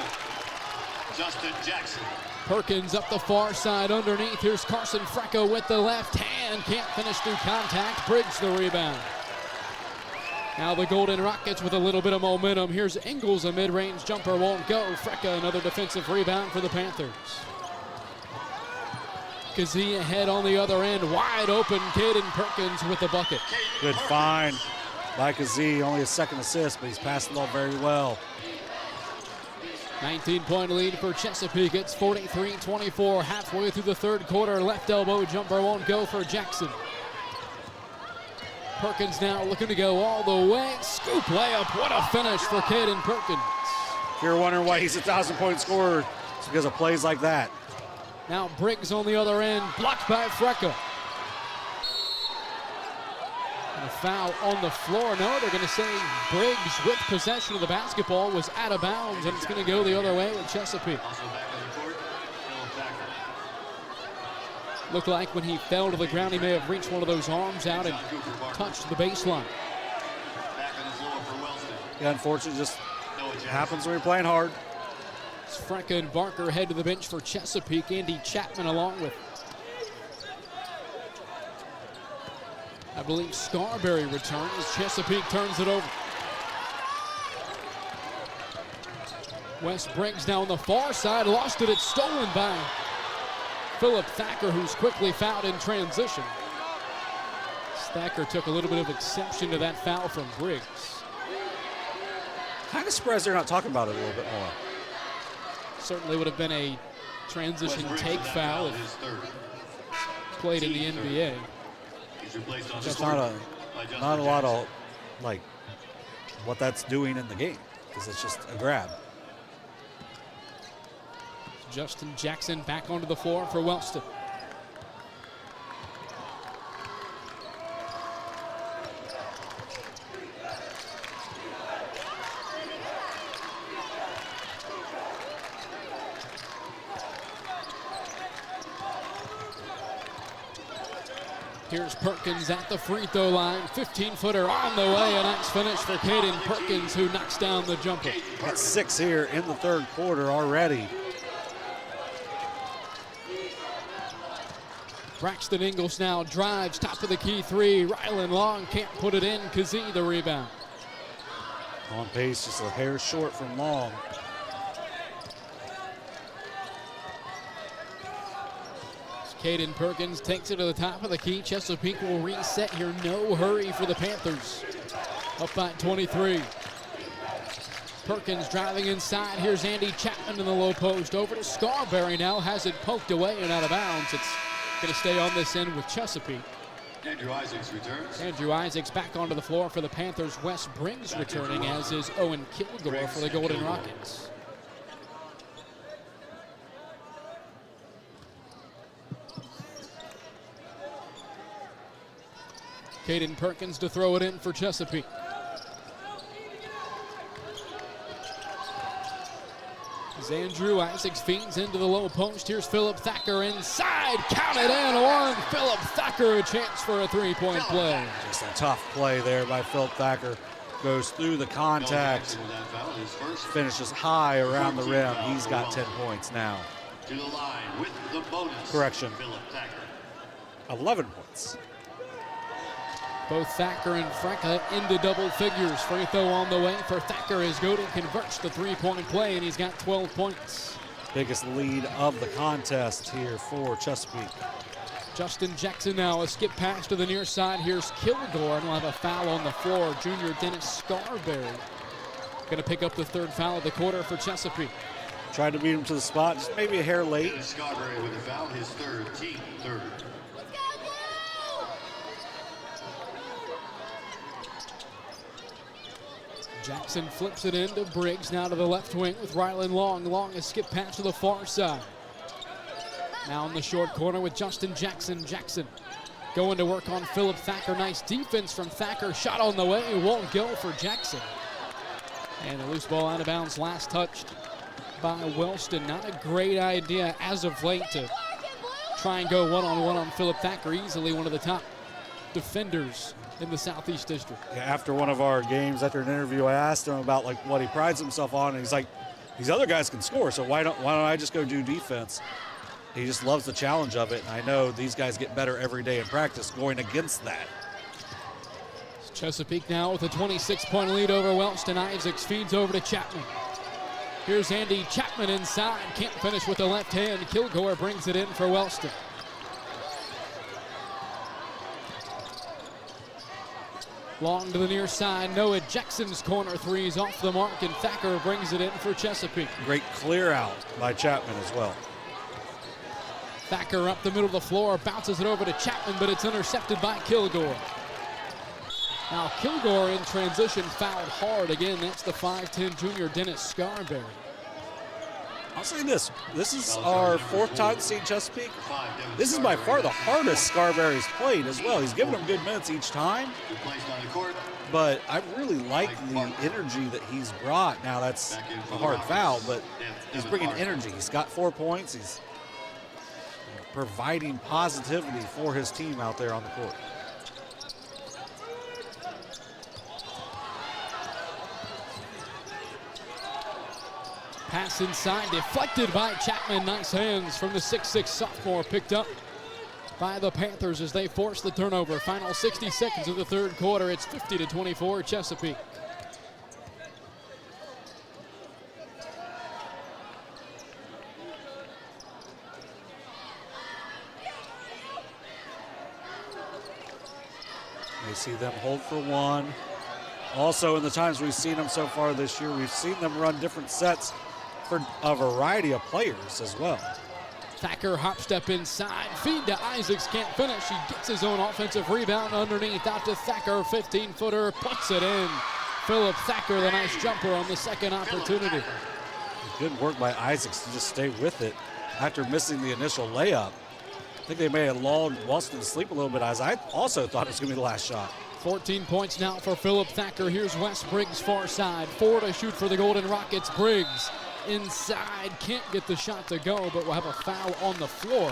Justin Jackson. Perkins up the far side underneath. Here's Carson Frecka with the left hand. Can't finish through contact. Briggs the rebound. Now the Golden Rockets with a little bit of momentum. Here's Ingles, a mid-range jumper won't go. Frecka another defensive rebound for the Panthers. Kazee ahead on the other end. Wide open. Caden Perkins with the bucket. Good find by Kazee. Only a second assist, but he's passed the ball very well. 19-point lead for Chesapeake. It's 43-24. Halfway through the third quarter. Left elbow jumper won't go for Jackson. Perkins now looking to go all the way. Scoop layup. What a finish for Caden Perkins. If you're wondering why he's a 1,000-point scorer, it's because of plays like that. Now Briggs on the other end. Blocked by Frecka. A foul on the floor. No, they're going to say Briggs with possession of the basketball was out of bounds, and it's going to go the other way with Chesapeake. Looked like when he fell to the ground, he may have reached one of those arms out and touched the baseline. Yeah, unfortunately, just happens when you're playing hard. It's Frecka and Barker head to the bench for Chesapeake. Andy Chapman along with, I believe, Scarberry returns. Chesapeake turns it over. Wes Briggs down the far side, lost it. It's stolen by Philip Thacker, who's quickly fouled in transition. Thacker took a little bit of exception to that foul from Briggs. Kind of surprised they're not talking about it a little bit more. Certainly would have been a transition take foul if played in the NBA. Just not a lot of like what that's doing in the game, because it's just a grab. Justin Jackson back onto the floor for Wellston. Here's Perkins at the free throw line. 15-footer on the way. A nice finish for Caden Perkins, who knocks down the jumper. Got 6 here in the third quarter already. Braxton Ingles now drives, top of the key three. Rylan Long can't put it in. Kazee the rebound. On pace, just a hair short from Long. Caden Perkins takes it to the top of the key. Chesapeake will reset here. No hurry for the Panthers. Up by 23. Perkins driving inside. Here's Andy Chapman in the low post. Over to Scarberry now. Has it poked away and out of bounds. It's going to stay on this end with Chesapeake. Andrew Isaacs returns. Andrew Isaacs back onto the floor for the Panthers. Wes Briggs returning, as is Owen Kilgore for the Golden Rockets. Caden Perkins to throw it in for Chesapeake. As Andrew Isaacs feeds into the low post, here's Philip Thacker inside. Count it in, one. Philip Thacker, a chance for a three-point play. Just a tough play there by Philip Thacker. Goes through the contact, finishes high around the rim. He's got 10 points now. To the line with the bonus. Correction. Philip Thacker. 11 points. Both Thacker and Franca into double figures. Free throw on the way for Thacker as Godin converts the three-point play, and he's got 12 points. Biggest lead of the contest here for Chesapeake. Justin Jackson now, a skip pass to the near side. Here's Kilgore, and we'll have a foul on the floor. Junior Dennis Scarberry going to pick up the third foul of the quarter for Chesapeake. Tried to beat him to the spot, just maybe a hair late. Dennis Scarberry with a foul, his third, team third. Jackson flips it into Briggs, now to the left wing with Rylan Long. Long, a skip pass to the far side. Now in the short corner with Justin Jackson. Jackson going to work on Philip Thacker. Nice defense from Thacker. Shot on the way, won't go for Jackson. And a loose ball out of bounds, last touched by Wellston. Not a great idea as of late to try and go one-on-one on Philip Thacker. Easily one of the top defenders in the Southeast District. Yeah, after one of our games, after an interview, I asked him about like what he prides himself on, and he's like, these other guys can score, so why don't I just go do defense? He just loves the challenge of it, and I know these guys get better every day in practice going against that. Chesapeake now with a 26-point lead over Wellston. Isaacs feeds over to Chapman. Here's Andy Chapman inside, can't finish with the left hand. Kilgore brings it in for Wellston. Long to the near side. Noah Jackson's corner threes off the mark, and Thacker brings it in for Chesapeake. Great clear out by Chapman as well. Thacker up the middle of the floor, bounces it over to Chapman, but it's intercepted by Kilgore. Now Kilgore in transition fouled hard again. That's the 5'10 junior Dennis Scarberry. I'll say this is our fourth time seeing Chesapeake. This is by far the hardest Scarberry's played as well. He's given them good minutes each time, but I really like the energy that he's brought. Now that's a hard foul, but he's bringing energy. He's got 4 points. He's providing positivity for his team out there on the court. Pass inside, deflected by Chapman. Nice hands from the 6'6 sophomore, picked up by the Panthers as they force the turnover. Final 60 seconds of the third quarter. It's 50-24 Chesapeake. They see them hold for one. Also, in the times we've seen them so far this year, we've seen them run different sets for a variety of players as well. Thacker hop step inside, feed to Isaacs, can't finish. He gets his own offensive rebound underneath, out to Thacker, 15-footer, puts it in. Philip Thacker, the nice jumper on the second opportunity. Good work by Isaacs to just stay with it after missing the initial layup. I think they may have lulled Wellston to sleep a little bit, as I also thought it was going to be the last shot. 14 points now for Philip Thacker. Here's Wes Briggs far side. 4 to shoot for the Golden Rockets. Briggs inside, can't get the shot to go, but we'll have a foul on the floor.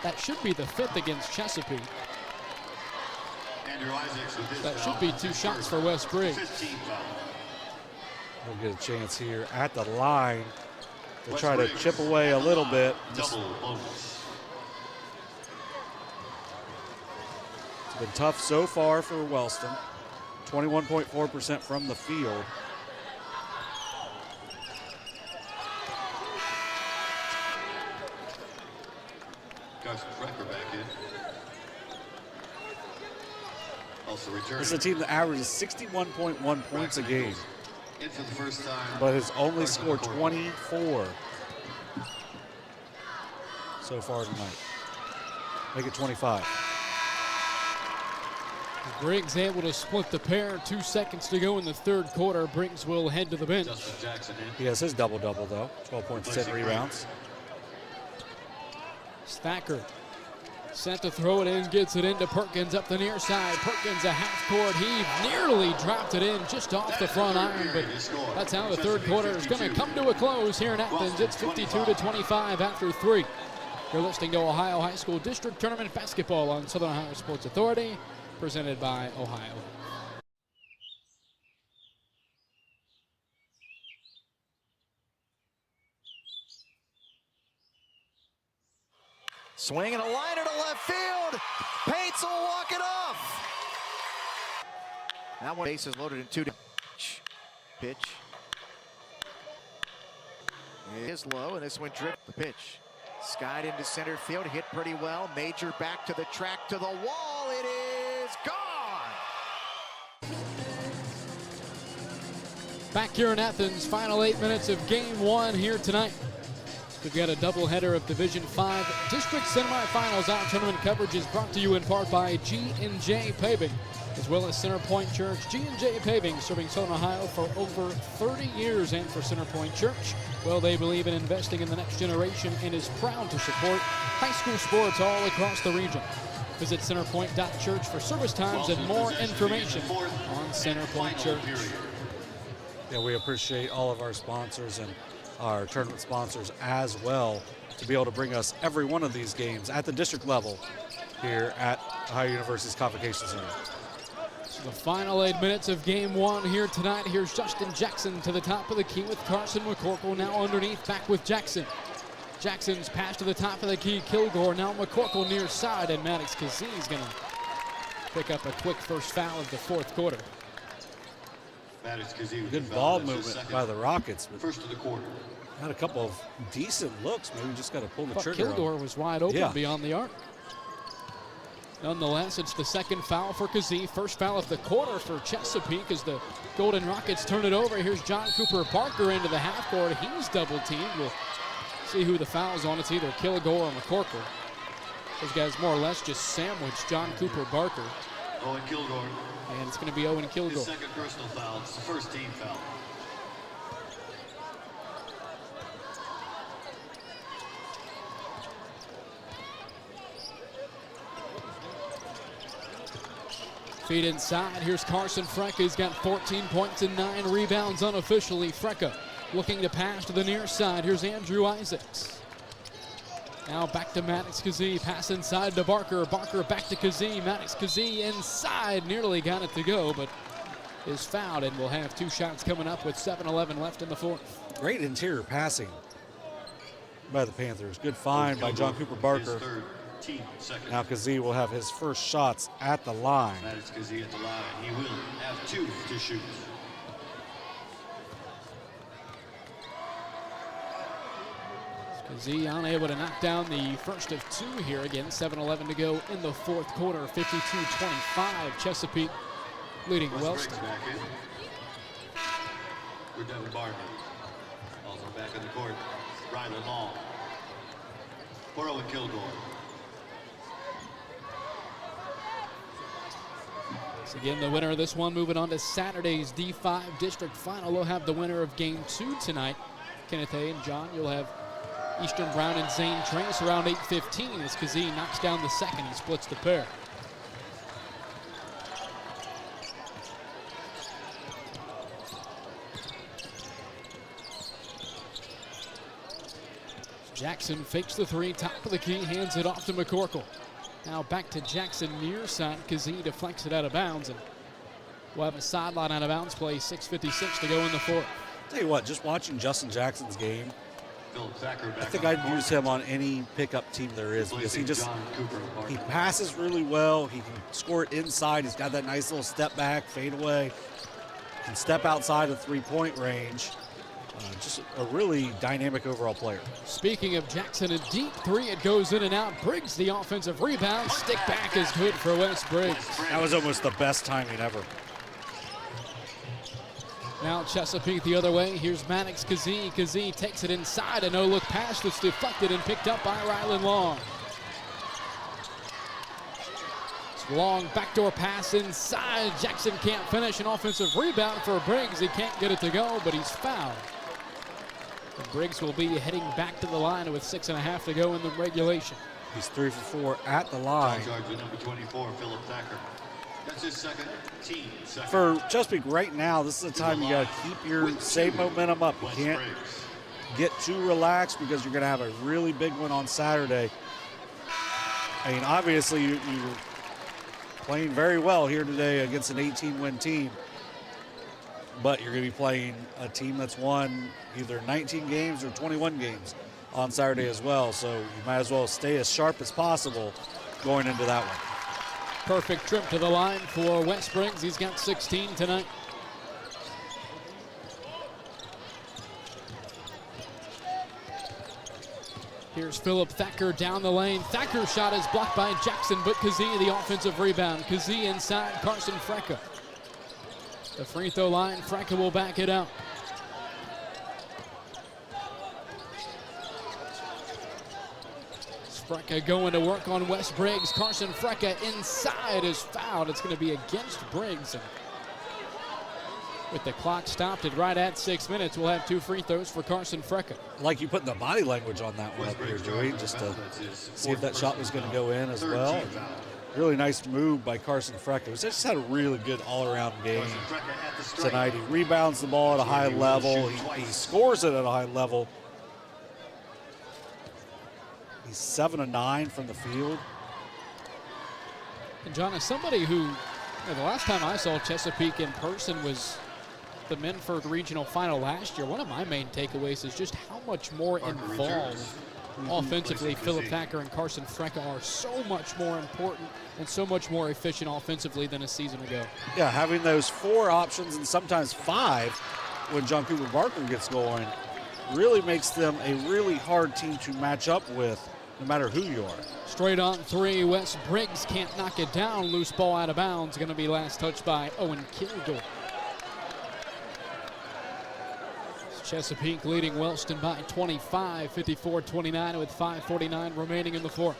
That should be the 5th against Chesapeake. That should be 2 shots for Wes Briggs. We'll get a chance here at the line to try to chip away a little bit. It's been tough so far for Wellston. 21.4% from the field. This is a team that averages 61.1 points a game, but has only scored 24 so far tonight. Make it 25. Briggs able to split the pair. 2 seconds to go in the third quarter. Briggs will head to the bench. He has his double-double, though. 12 points, 10 rebounds. Thacker set to throw it in, gets it into Perkins up the near side. Perkins a half-court heave, nearly dropped it in just off the front iron, but that's how the third quarter is going to come to a close here in Athens. It's 52-25 after 3. You're listening to Ohio High School District Tournament Basketball on Southern Ohio Sports Authority, presented by Ohio. Swing and a liner to left field. Pates will walk it off. That one base is loaded in 2. Pitch. It is low, and this one dripped the pitch. Skied into center field, hit pretty well. Major back to the track, to the wall. It is gone. Back here in Athens, final 8 minutes of game 1 here tonight. We've got a doubleheader of Division 5 District Semifinals. Our tournament coverage is brought to you in part by G&J Paving, as well as Center Point Church. G&J Paving, serving Southern Ohio for over 30 years. And for Center Point Church, well, they believe in investing in the next generation and is proud to support high school sports all across the region. Visit centerpoint.church for service times and more information on Center Point Church. Yeah, we appreciate all of our sponsors and our tournament sponsors as well to be able to bring us every one of these games at the district level here at Ohio University's Convocation Center. So the final 8 minutes of game 1 here tonight. Here's Justin Jackson to the top of the key with Carson McCorkle now underneath, back with Jackson. Jackson's pass to the top of the key, Kilgore, now McCorkle near side, and Maddox Kazee is going to pick up a quick first foul of the fourth quarter. Good ball movement by the Rockets. First of the quarter. Had a couple of decent looks. Maybe just got to pull the trigger. Kilgore was wide open beyond the arc. Nonetheless, it's the second foul for Kazee. First foul of the quarter for Chesapeake as the Golden Rockets turn it over. Here's John Cooper Parker into the half court. He's double teamed. We'll see who the foul's on. It's either Kilgore or McCorkle. Those guys more or less just sandwich John Cooper Barker. Owen Kilgore. And it's going to be Owen Kilgore. His second personal foul. It's the first team foul. Feed inside. Here's Carson Frecka. He's got 14 points and 9 rebounds unofficially. Frecka looking to pass to the near side. Here's Andrew Isaacs. Now back to Maddox Kazee. Pass inside to Barker. Barker back to Kazee. Maddox Kazee inside. Nearly got it to go, but is fouled, and we'll have 2 shots coming up with 7:11 left in the fourth. Great interior passing by the Panthers. Good find by John Cooper Barker. Now Kazee will have his first shots at the line. Maddox Kazee at the line. He will have 2 to shoot. Kazee unable to knock down the first of 2 here. Again, 7:11 to go in the fourth quarter. 52-25. Chesapeake leading Wellston. for Devin Barney. Also back on the court, Rylan Long. For Owen Kilgore. So again, the winner of this one moving on to Saturday's D5 District Final. We'll have the winner of Game 2 tonight. Kenneth A. and John, you'll have Eastern Brown and Zane Trace around 8:15 as Kazee knocks down the second and splits the pair. Jackson fakes the three, top of the key, hands it off to McCorkle. Now back to Jackson near side. Kazee deflects it out of bounds, and we'll have a sideline out of bounds play. 6:56 to go in the fourth. Tell you what, just watching Justin Jackson's game, I think I'd use him on any pickup team there is because he passes really well. He can score it inside. He's got that nice little step back, fade away. Can step outside of three-point range. Just a really dynamic overall player. Speaking of Jackson, a deep three, it goes in and out. Briggs, the offensive rebound. Stick back is good for Wes Briggs. That was almost the best timing ever. Now Chesapeake the other way. Here's Maddox Kazee. Kazee takes it inside. A no-look pass that's deflected and picked up by Rylan Long. Long backdoor pass inside. Jackson can't finish. An offensive rebound for Briggs. He can't get it to go, but he's fouled. And Briggs will be heading back to the line with 6.5 to go in the regulation. He's 3 for 4 at the line. Number 24, Philip Thacker. That's his second. For Chesapeake right now, this is the time you got to keep your same momentum up. You can't get too relaxed because you're going to have a really big one on Saturday. I mean, obviously, you're playing very well here today against an 18-win team, but you're going to be playing a team that's won either 19 games or 21 games on Saturday as well, so you might as well stay as sharp as possible going into that one. Perfect trip to the line for Wes Briggs. He's got 16 tonight. Here's Philip Thacker down the lane. Thacker's shot is blocked by Jackson, but Kazee the offensive rebound. Kazee inside, Carson Frecka. The free throw line, Frecka will back it out. Frecka going to work on Wes Briggs. Carson Frecka inside is fouled. It's going to be against Briggs. And with the clock stopped at right at 6 minutes, we'll have 2 free throws for Carson Frecka. Like you putting the body language on that one up here, Joey, just to see if that shot was going to go in as well. Really nice move by Carson Frecka. He's just had a really good all-around game tonight. He rebounds the ball at a high level. He scores it at a high level. He's 7 of 9 from the field. And John, as somebody who, the last time I saw Chesapeake in person was the Menford Regional Final last year. One of my main takeaways is just how much more involved offensively Philip Thacker and Carson Frecka are. So much more important and so much more efficient offensively than a season ago. Yeah, having those 4 options and sometimes 5 when John Cooper Barker gets going really makes them a really hard team to match up with, no matter who you are. Straight on 3, Wes Briggs can't knock it down. Loose ball out of bounds. Going to be last touched by Owen Kilgore. Chesapeake leading Wellston by 25, 54-29 with 5:49 remaining in the fourth.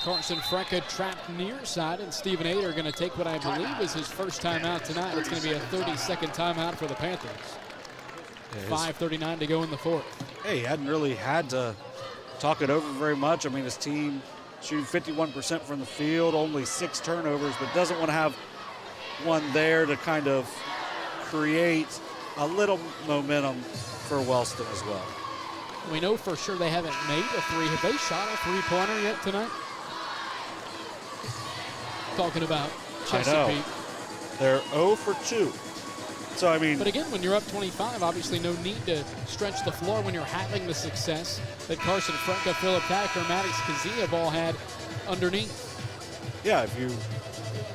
Carson Frecka trapped near side, and Stephen Ader are going to take what I believe is his first timeout tonight. It's going to be a 30-second timeout for the Panthers. 5:39 to go in the fourth. Hey, he hadn't really had to talk it over very much. I mean, his team shooting 51% from the field, only 6 turnovers, but doesn't want to have one there to kind of create a little momentum for Wellston as well. We know for sure they haven't made a 3. Have they shot a 3-pointer yet tonight? Talking about Chesapeake. I know. They're 0 for 2. So, I mean. But again, when you're up 25, obviously no need to stretch the floor when you're having the success that Carson Frecka, Philip Thacker, Maddox Kazee have all had underneath. Yeah, if you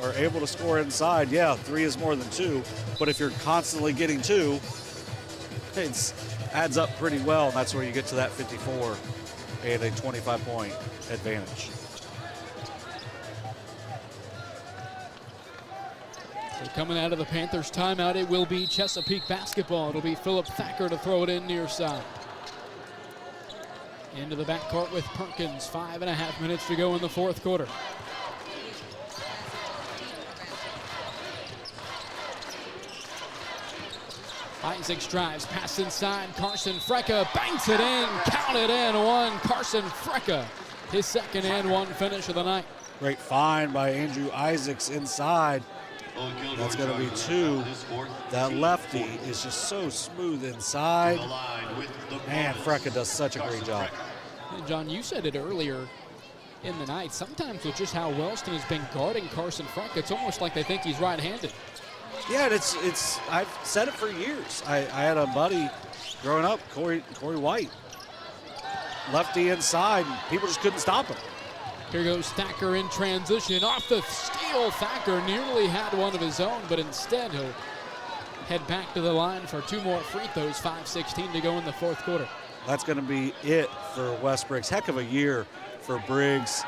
are able to score inside, yeah, 3 is more than 2. But if you're constantly getting 2, it adds up pretty well, and that's where you get to that 54 and a 25-point advantage. So coming out of the Panthers timeout, it will be Chesapeake basketball. It'll be Philip Thacker to throw it in near side. Into the backcourt with Perkins. 5.5 minutes to go in the fourth quarter. Isaacs drives, pass inside. Carson Frecka banks it in, count it in, one. Carson Frecka, his second and one finish of the night. Great find by Andrew Isaacs inside. That's going to be two. That lefty is just so smooth inside. Man, Frecka does such a great job. And John, you said it earlier in the night. Sometimes with just how Wellston has been guarding Carson Frecka, it's almost like they think he's right-handed. Yeah, it's. I've said it for years. I had a buddy growing up, Corey White, lefty inside, and people just couldn't stop him. Here goes Thacker in transition. Off the steal, Thacker nearly had one of his own, but instead he'll head back to the line for two more free throws. 5:16 to go in the fourth quarter. That's going to be it for Wes Briggs. Heck of a year for Briggs.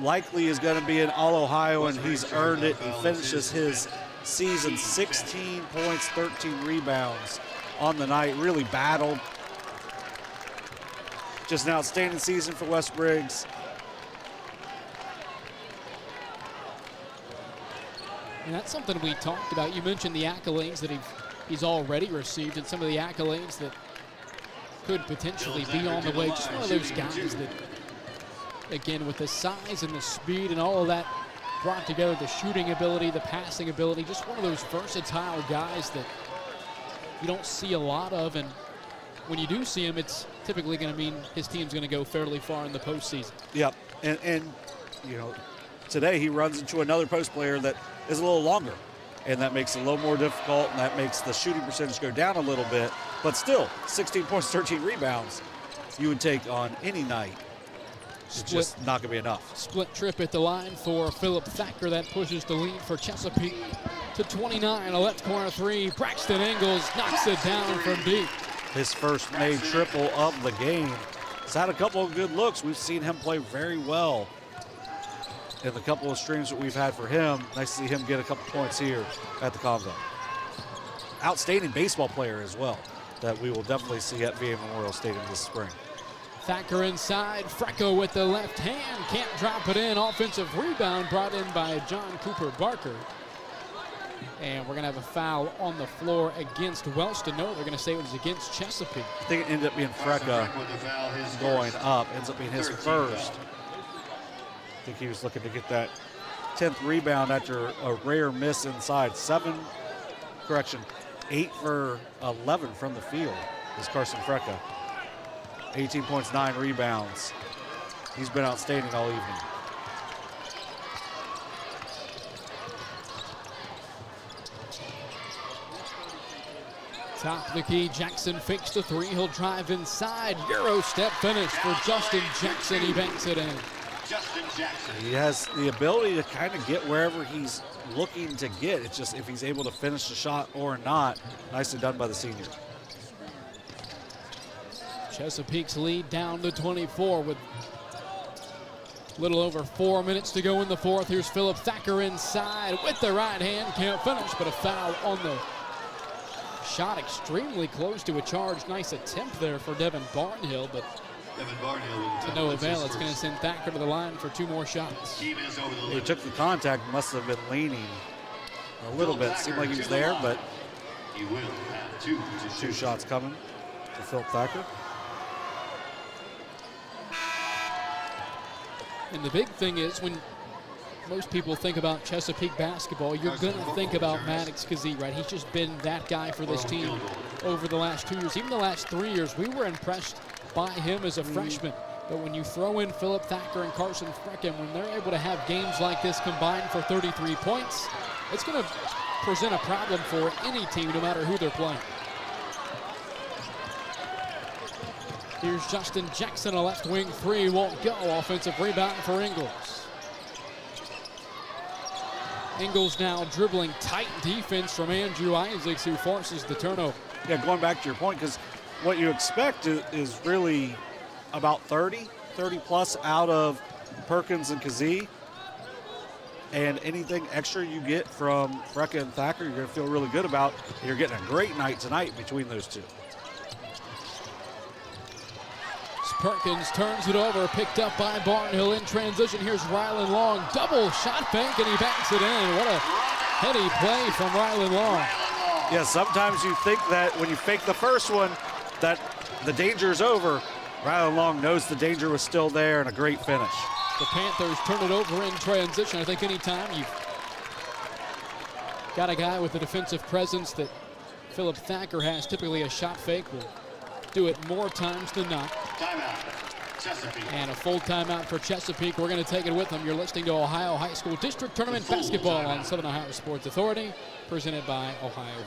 Likely is going to be an All-Ohio, and he's earned it. He finishes his season 16 points, 13 rebounds on the night. Really battled. Just an outstanding season for Wes Briggs. And that's something we talked about. You mentioned the accolades that he's already received and some of the accolades that could potentially be on the way. Just one of those guys that, again, with the size and the speed and all of that brought together, the shooting ability, the passing ability, just one of those versatile guys that you don't see a lot of. And when you do see him, it's typically going to mean his team's going to go fairly far in the postseason. Yep. And you know, today he runs into another post player that is a little longer, and that makes it a little more difficult, and that makes the shooting percentage go down a little bit. But still, 16 points, 13 rebounds, you would take on any night. It's just not going to be enough. Split trip at the line for Philip Thacker. That pushes the lead for Chesapeake to 29. A left corner three. Braxton Ingles knocks it down from deep. His first made triple of the game. He's had a couple of good looks. We've seen him play very well in the couple of streams that we've had for him. Nice to see him get a couple points here at the Convo. Outstanding baseball player as well that we will definitely see at VA Memorial Stadium this spring. Thacker inside, Frecka with the left hand, can't drop it in. Offensive rebound brought in by John Cooper Barker. And we're going to have a foul on the floor against Wellston. No, they're going to say it was against Chesapeake. I think it ended up being Frecka going up. Ends up being his first. I think he was looking to get that 10th rebound after a rare miss inside. 8 for 11 from the field is Carson Frecka. 18 points, 9 rebounds. He's been outstanding all evening. Top of the key, Jackson fakes the three. He'll drive inside. Euro step finish for Justin Jackson. He banks it in. Justin Jackson. He has the ability to kind of get wherever he's looking to get. It's just if he's able to finish the shot or not. Nicely done by the senior. Chesapeake's lead down to 24 with a little over 4 minutes to go in the fourth. Here's Philip Thacker inside with the right hand. Can't finish, but a foul on the shot. Extremely close to a charge. Nice attempt there for Devin Barnhill, but to no avail. It's going to send Thacker to the line for two more shots. He took the contact, must have been leaning a little bit. Seemed like he was there, but he will have two shots coming to Philip Thacker. And the big thing is when most people think about Chesapeake basketball, you're going to think about Maddox Kazee, right? He's just been that guy for this team over the last 2 years. Even the last 3 years, we were impressed by him as a freshman. But when you throw in Philip Thacker and Carson Frecka, when they're able to have games like this combined for 33 points, it's going to present a problem for any team, no matter who they're playing. Here's Justin Jackson, a left wing three, won't go. Offensive rebound for Ingles. Ingles now dribbling, tight defense from Andrew Isaacs, who forces the turnover. Yeah, going back to your point, because what you expect is really about 30 plus out of Perkins and Kazee. And anything extra you get from Frecka and Thacker, you're going to feel really good about. You're getting a great night tonight between those two. Perkins turns it over, picked up by Barnhill in transition. Here's Rylan Long, double shot fake, and he banks it in. What a heady play from Rylan Long. Yeah, sometimes you think that when you fake the first one, that the danger is over. Rylan Long knows the danger was still there, and a great finish. The Panthers turn it over in transition. I think anytime you've got a guy with a defensive presence that Philip Thacker has, typically a shot fake will do it more times than not. Timeout, Chesapeake. And a full timeout for Chesapeake. We're going to take it with them. You're listening to Ohio High School District Tournament Basketball on Southern Ohio Sports Authority, presented by Ohio.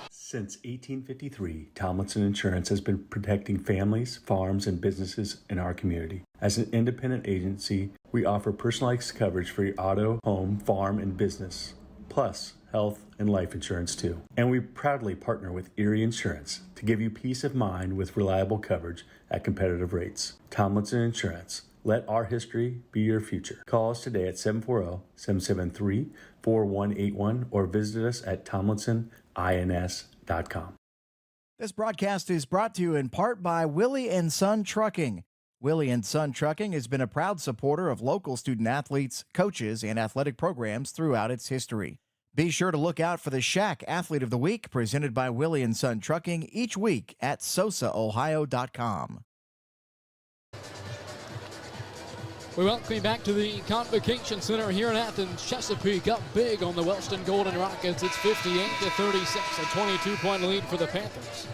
Since 1853, Tomlinson Insurance has been protecting families, farms, and businesses in our community. As an independent agency, we offer personalized coverage for your auto, home, farm, and business, plus health and life insurance too. And we proudly partner with Erie Insurance to give you peace of mind with reliable coverage at competitive rates. Tomlinson Insurance. Let our history be your future. Call us today at 740-773-4181 or visit us at tomlinsonins.com. This broadcast is brought to you in part by Willie & Son Trucking. Willie & Son Trucking has been a proud supporter of local student athletes, coaches, and athletic programs throughout its history. Be sure to look out for the Shack Athlete of the Week presented by Willie & Son Trucking each week at SOSAOhio.com. We welcome you back to the Convocation Center here in Athens. Chesapeake up big on the Wellston Golden Rockets. It's 58-36, a 22-point lead for the Panthers.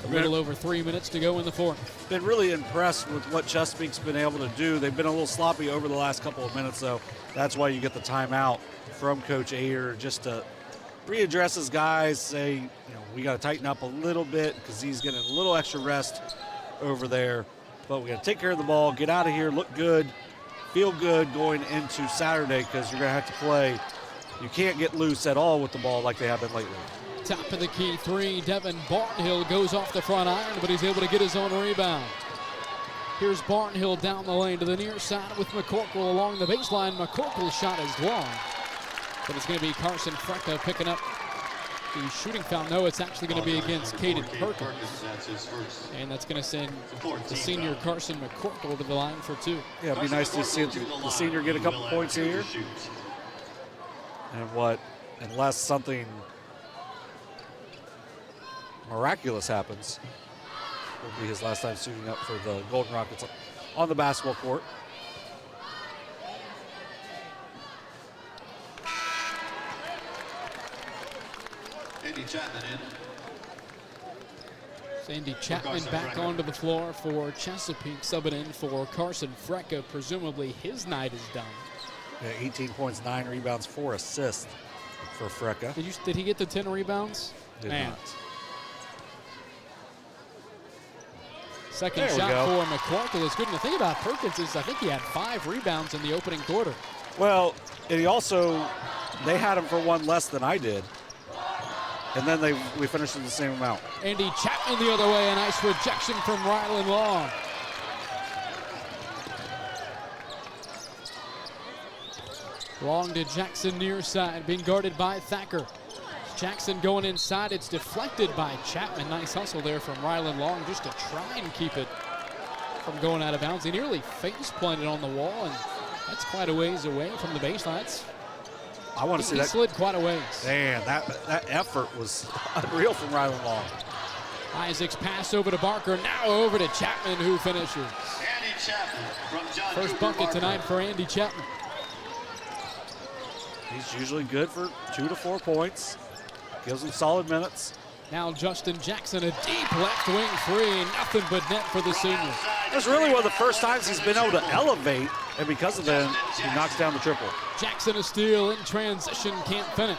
A little over 3 minutes to go in the fourth. Been really impressed with what Chesapeake's been able to do. They've been a little sloppy over the last couple of minutes, though. That's why you get the timeout from Coach Ayer, just to readdress his guys, say, we got to tighten up a little bit because he's getting a little extra rest over there. But we got to take care of the ball, get out of here, look good, feel good going into Saturday because you're going to have to play. You can't get loose at all with the ball like they have been lately. Top of the key three, Devin Barnhill goes off the front iron, but he's able to get his own rebound. Here's Barnhill down the lane to the near side with McCorkle along the baseline. McCorkle's shot is long, but it's going to be Carson Frecka picking up the shooting foul. No, it's actually going to be against Caden Perkins. And that's going to send the senior Carson McCorkle to the line for two. Yeah, it'd be nice to see the senior get a couple points here. And unless something miraculous happens, will be his last time suiting up for the Golden Rockets on the basketball court. Andy Chapman in. Sandy Chapman back onto the floor for Chesapeake, subbing in for Carson Frecka. Presumably his night is done. Yeah, 18 points, 9 rebounds, 4 assists for Frecka. Did he get the 10 rebounds? Did Man. not. Second shot for McCorkle is good. And the thing about Perkins is I think he had 5 rebounds in the opening quarter. Well, and they had him for one less than I did. And then we finished in the same amount. Andy Chapman the other way, a nice rejection from Rylan Long. Long to Jackson near side, being guarded by Thacker. Jackson going inside, it's deflected by Chapman. Nice hustle there from Rylan Long just to try and keep it from going out of bounds. He nearly face planted on the wall, and that's quite a ways away from the baseline. I want to see that. He slid quite a ways. Man, that effort was unreal from Rylan Long. Isaac's pass over to Barker, now over to Chapman, who finishes. Andy Chapman from John First Cooper bucket Barker. tonight for Andy Chapman. He's usually good for 2 to 4 points. Gives him solid minutes. Now Justin Jackson, a deep left wing three, nothing but net for the senior. That's really one of the first times he's been able to elevate, and because of that, he knocks down the triple. Jackson a steal in transition, can't finish.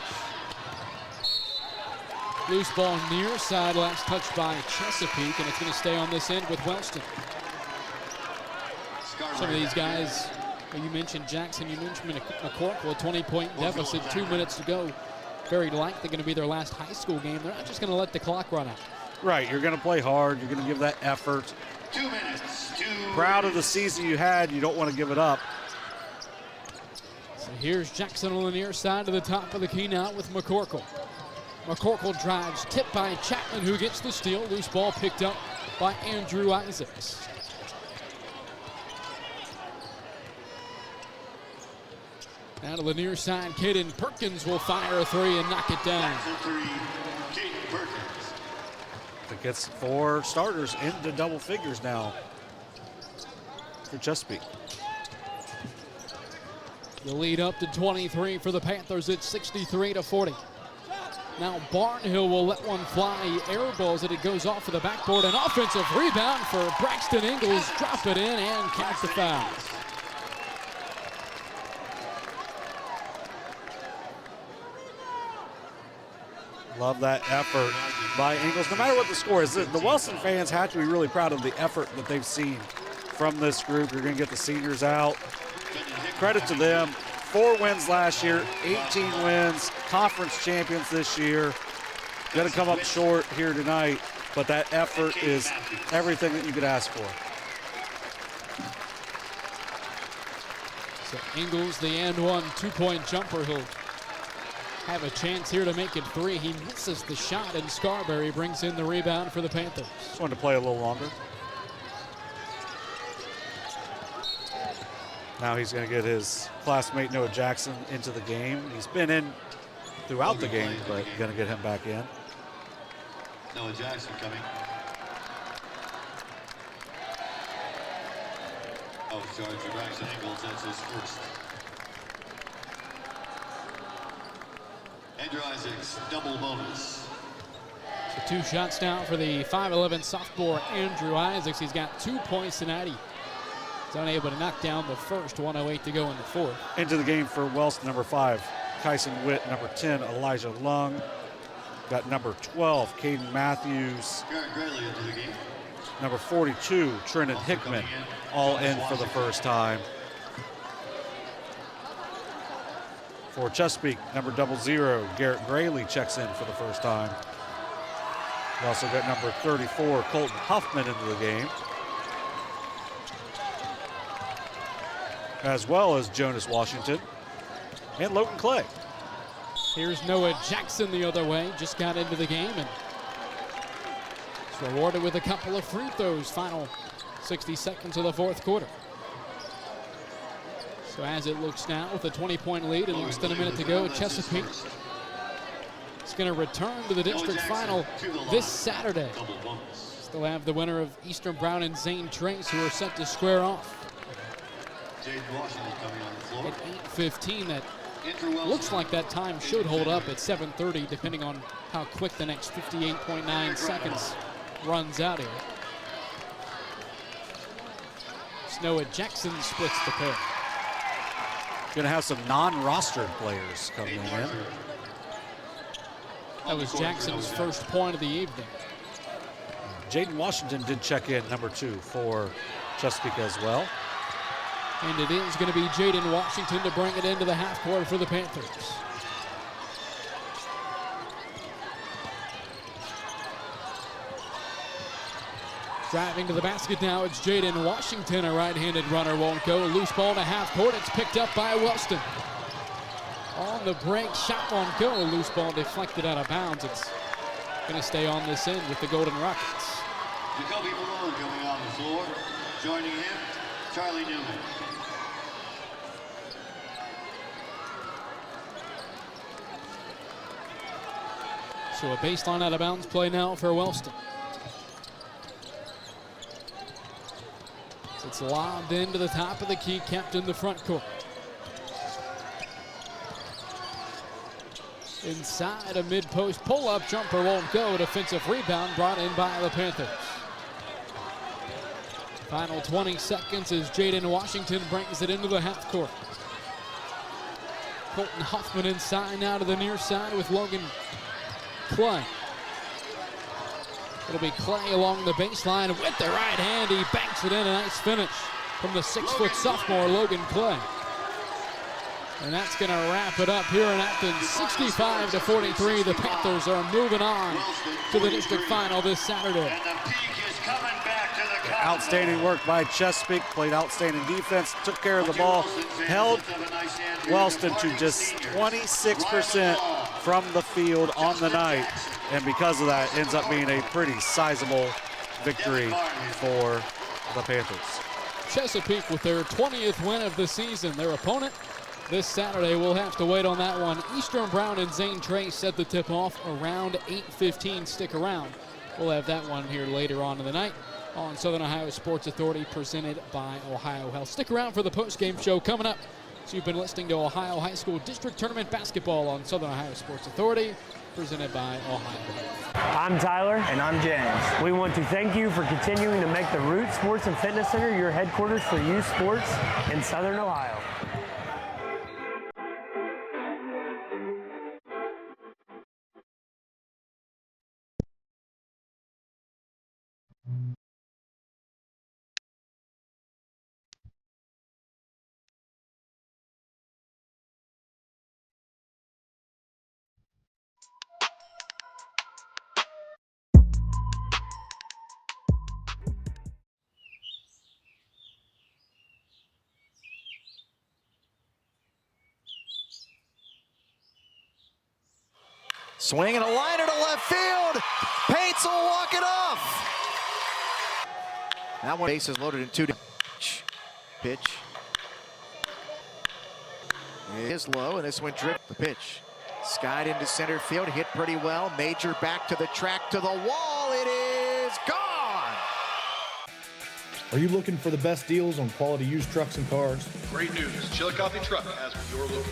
Loose ball near side, last touched by Chesapeake, and it's going to stay on this end with Wellston. Some of these guys, you mentioned Jackson, you mentioned McCorkle, a 20-point deficit, 2 minutes to go. Very likely going to be their last high school game. They're not just going to let the clock run out. Right, you're going to play hard. You're going to give that effort. 2 minutes. Proud of the season you had. You don't want to give it up. So here's Jackson on the near side to the top of the key now with McCorkle. McCorkle drives, tipped by Chapman, who gets the steal. Loose ball picked up by Andrew Isaacs. Now to the near side, Caden Perkins will fire a three and knock it down. That gets 4 starters into double figures now for Chesapeake. The lead up to 23 for the Panthers. It's 63-40. Now Barnhill will let one fly. He airballs it. It goes off of the backboard. An offensive rebound for Braxton Ingles. Drop it in and count the foul. Love that effort by Ingles. No matter what the score is, the Wellston fans have to be really proud of the effort that they've seen from this group. You're going to get the seniors out. Credit to them. 4 wins last year, 18 wins, conference champions this year. Going to come up short here tonight, but that effort is everything that you could ask for. So Ingles, the and one 2-point jumper. He'll have a chance here to make it 3. He misses the shot, and Scarberry brings in the rebound for the Panthers. Just wanted to play a little longer. Now he's going to get his classmate Noah Jackson into the game. He's been in throughout the game, but going to get him back in. Noah Jackson coming. Oh, charge for Braxton Ingles. That's his first. Andrew Isaacs, double bonus. So 2 shots now for the 5'11 sophomore Andrew Isaacs. He's got 2 points tonight. He's unable to knock down the first. 1:08 to go in the fourth. Into the game for Wellston, number 5, Kyson Witt. Number 10, Elijah Lung. Got number 12, Caden Matthews. Into the game. Number 42, Trenton Hickman, all in for the first time. For Chesapeake, number 00, Garrett Grayley checks in for the first time. We also got number 34, Colton Huffman into the game, as well as Jonas Washington and Logan Clay. Here's Noah Jackson the other way, just got into the game and is rewarded with a couple of free throws. Final 60 seconds of the fourth quarter. So as it looks now with a 20-point lead and less than a minute to go, Chesapeake is going to return to the district final this Saturday. Still have the winner of Eastern Brown and Zane Trace, who are set to square off at 8:15. That looks like that time should hold up at 7:30, depending on how quick the next 58.9 seconds runs out here. Noah Jackson splits the pair. Going to have some non-rostered players coming in. That was Jackson's first point of the evening. Jaden Washington did check in, number 2 for Chesapeake as well. And it is going to be Jaden Washington to bring it into the half court for the Panthers. Driving to the basket now, it's Jaden Washington. A right-handed runner won't go. Loose ball to half court. It's picked up by Wellston. On the break, shot won't go. Loose ball deflected out of bounds. It's going to stay on this end with the Golden Rockets. Jacoby Malone coming on the floor. Joining him, Charlie Newman. So a baseline out of bounds play now for Wellston. It's lobbed into the top of the key, kept in the front court. Inside a mid-post pull-up jumper won't go. Defensive rebound brought in by the Panthers. Final 20 seconds as Jaden Washington brings it into the half court. Colton Huffman inside now to the near side with Logan Clay. It'll be Clay along the baseline with the right hand. He banks it in. A nice finish from the 6-foot sophomore, Logan Clay. And that's going to wrap it up here in Athens. 65-43. The Panthers are moving on to the district final this Saturday. And the peak is coming back to the Outstanding work by Chesapeake, played outstanding defense, took care of the ball, held Wellston to just 26% from the field on the night, and because of that, ends up being a pretty sizable victory for the Panthers. Chesapeake with their 20th win of the season. Their opponent this Saturday will have to wait on that one. Eastern Brown and Zane Trace set the tip-off around 8:15. Stick around. We'll have that one here later on in the night on Southern Ohio Sports Authority, presented by Ohio Health. Stick around for the post-game show coming up. So you've been listening to Ohio High School District Tournament Basketball on Southern Ohio Sports Authority, presented by Ohio Health. I'm Tyler. And I'm James. We want to thank you for continuing to make the Root Sports and Fitness Center your headquarters for youth sports in Southern Ohio. Swinging a liner to left field. Pates will walk it off. That one base is loaded in 2. Pitch. It is low, and this one dripped the pitch. Skied into center field, hit pretty well. Major back to the track, to the wall. It is gone. Are you looking for the best deals on quality used trucks and cars? Great news. Chillicothe Truck has what you're looking for.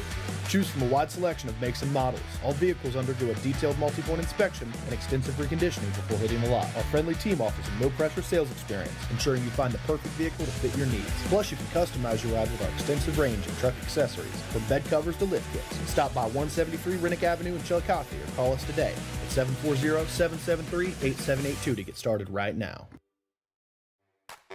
Choose from a wide selection of makes and models. All vehicles undergo a detailed multi-point inspection and extensive reconditioning before hitting the lot. Our friendly team offers a no-pressure sales experience, ensuring you find the perfect vehicle to fit your needs. Plus, you can customize your ride with our extensive range of truck accessories, from bed covers to lift kits. Stop by 173 Rennick Avenue in Chillicothe or call us today at 740-773-8782 to get started right now.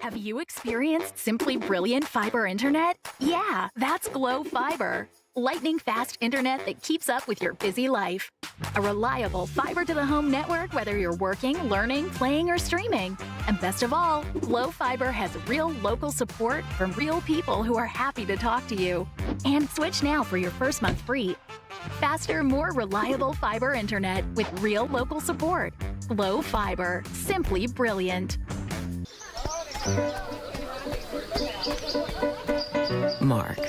Have you experienced simply brilliant fiber internet? Yeah, that's Glow Fiber. Lightning fast internet that keeps up with your busy life. A reliable fiber-to-the-home network, whether you're working, learning, playing, or streaming. And best of all, Glow Fiber has real local support from real people who are happy to talk to you. And switch now for your first month free. Faster, more reliable fiber internet with real local support. Glow Fiber. Simply brilliant. Mark.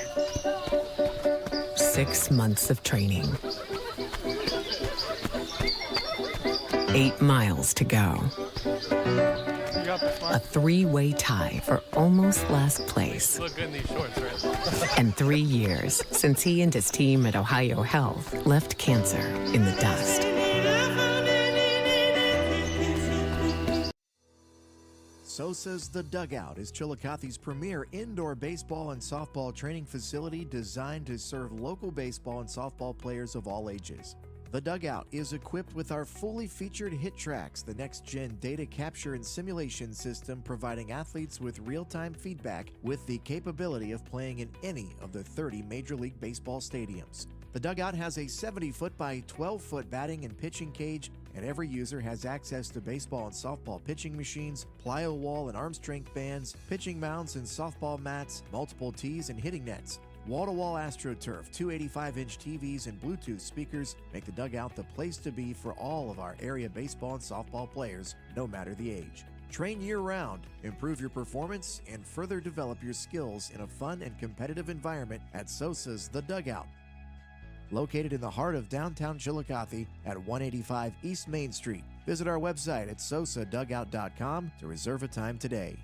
6 months of training. 8 miles to go. A 3-way tie for almost last place. Look good in these shorts, right? And 3 years since he and his team at Ohio Health left cancer in the dust. SOSA's The Dugout is Chillicothe's premier indoor baseball and softball training facility designed to serve local baseball and softball players of all ages. The Dugout is equipped with our fully featured hit tracks, the next-gen data capture and simulation system providing athletes with real-time feedback with the capability of playing in any of the 30 Major League Baseball stadiums. The Dugout has a 70-foot by 12-foot batting and pitching cage, and every user has access to baseball and softball pitching machines, plyo wall and arm strength bands, pitching mounts and softball mats, multiple tees and hitting nets. Wall-to-wall AstroTurf, 285-inch TVs and Bluetooth speakers make the Dugout the place to be for all of our area baseball and softball players, no matter the age. Train year-round, improve your performance, and further develop your skills in a fun and competitive environment at SOSA's The Dugout. Located in the heart of downtown Chillicothe at 185 East Main Street. Visit our website at sosadugout.com to reserve a time today.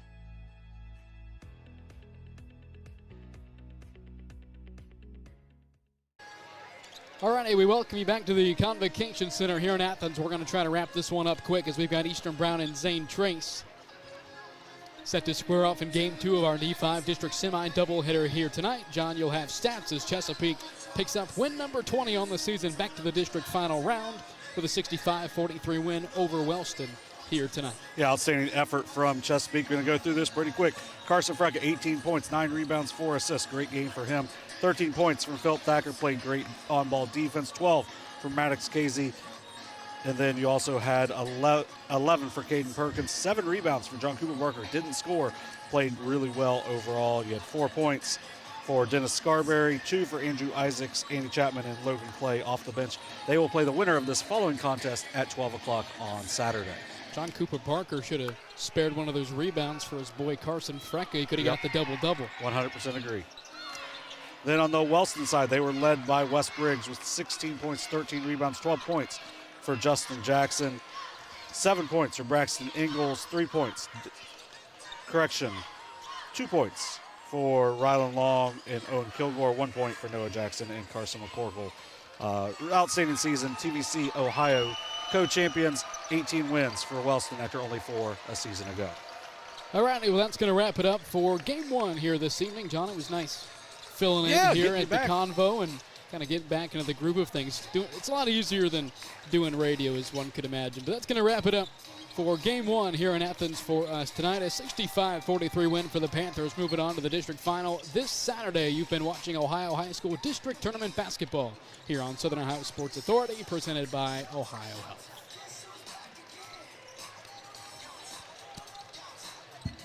All right, we welcome you back to the Convocation Center here in Athens. We're going to try to wrap this one up quick as we've got Eastern Brown and Zane Trace set to square off in Game 2 of our D5 District Semi-doubleheader here tonight. John, you'll have stats as Chesapeake picks up win number 20 on the season, back to the district final round with a 65-43 win over Wellston here tonight. Yeah, outstanding effort from Chesapeake. We're going to go through this pretty quick. Carson Freka, 18 points, 9 rebounds, 4 assists. Great game for him. 13 points from Phil Thacker, played great on-ball defense. 12 from Maddox Casey. And then you also had 11 for Caden Perkins, 7 rebounds for John Cooper Barker. Didn't score, played really well overall. You had 4 points for Dennis Scarberry, 2 for Andrew Isaacs, Andy Chapman, and Logan Clay off the bench. They will play the winner of this following contest at 12 o'clock on Saturday. John Cooper Parker should have spared one of those rebounds for his boy Carson Frecka. He could have got the double-double. 100% agree. Then on the Wellston side, they were led by Wes Briggs with 16 points, 13 rebounds, 12 points for Justin Jackson. 7 points for Braxton Ingalls, 3 points. 2 points for Rylan Long and Owen Kilgore, 1 point for Noah Jackson and Carson McCorkle. Outstanding season, TVC Ohio co-champions, 18 wins for Wellston after only 4 a season ago. All right, well, that's going to wrap it up for Game 1 here this evening. John, it was nice filling in here at the Convo and kind of getting back into the groove of things. It's a lot easier than doing radio, as one could imagine. But that's going to wrap it up for Game 1 here in Athens for us tonight. A 65-43 win for the Panthers. Moving on to the district final this Saturday. You've been watching Ohio High School District Tournament Basketball here on Southern Ohio Sports Authority, presented by Ohio Health.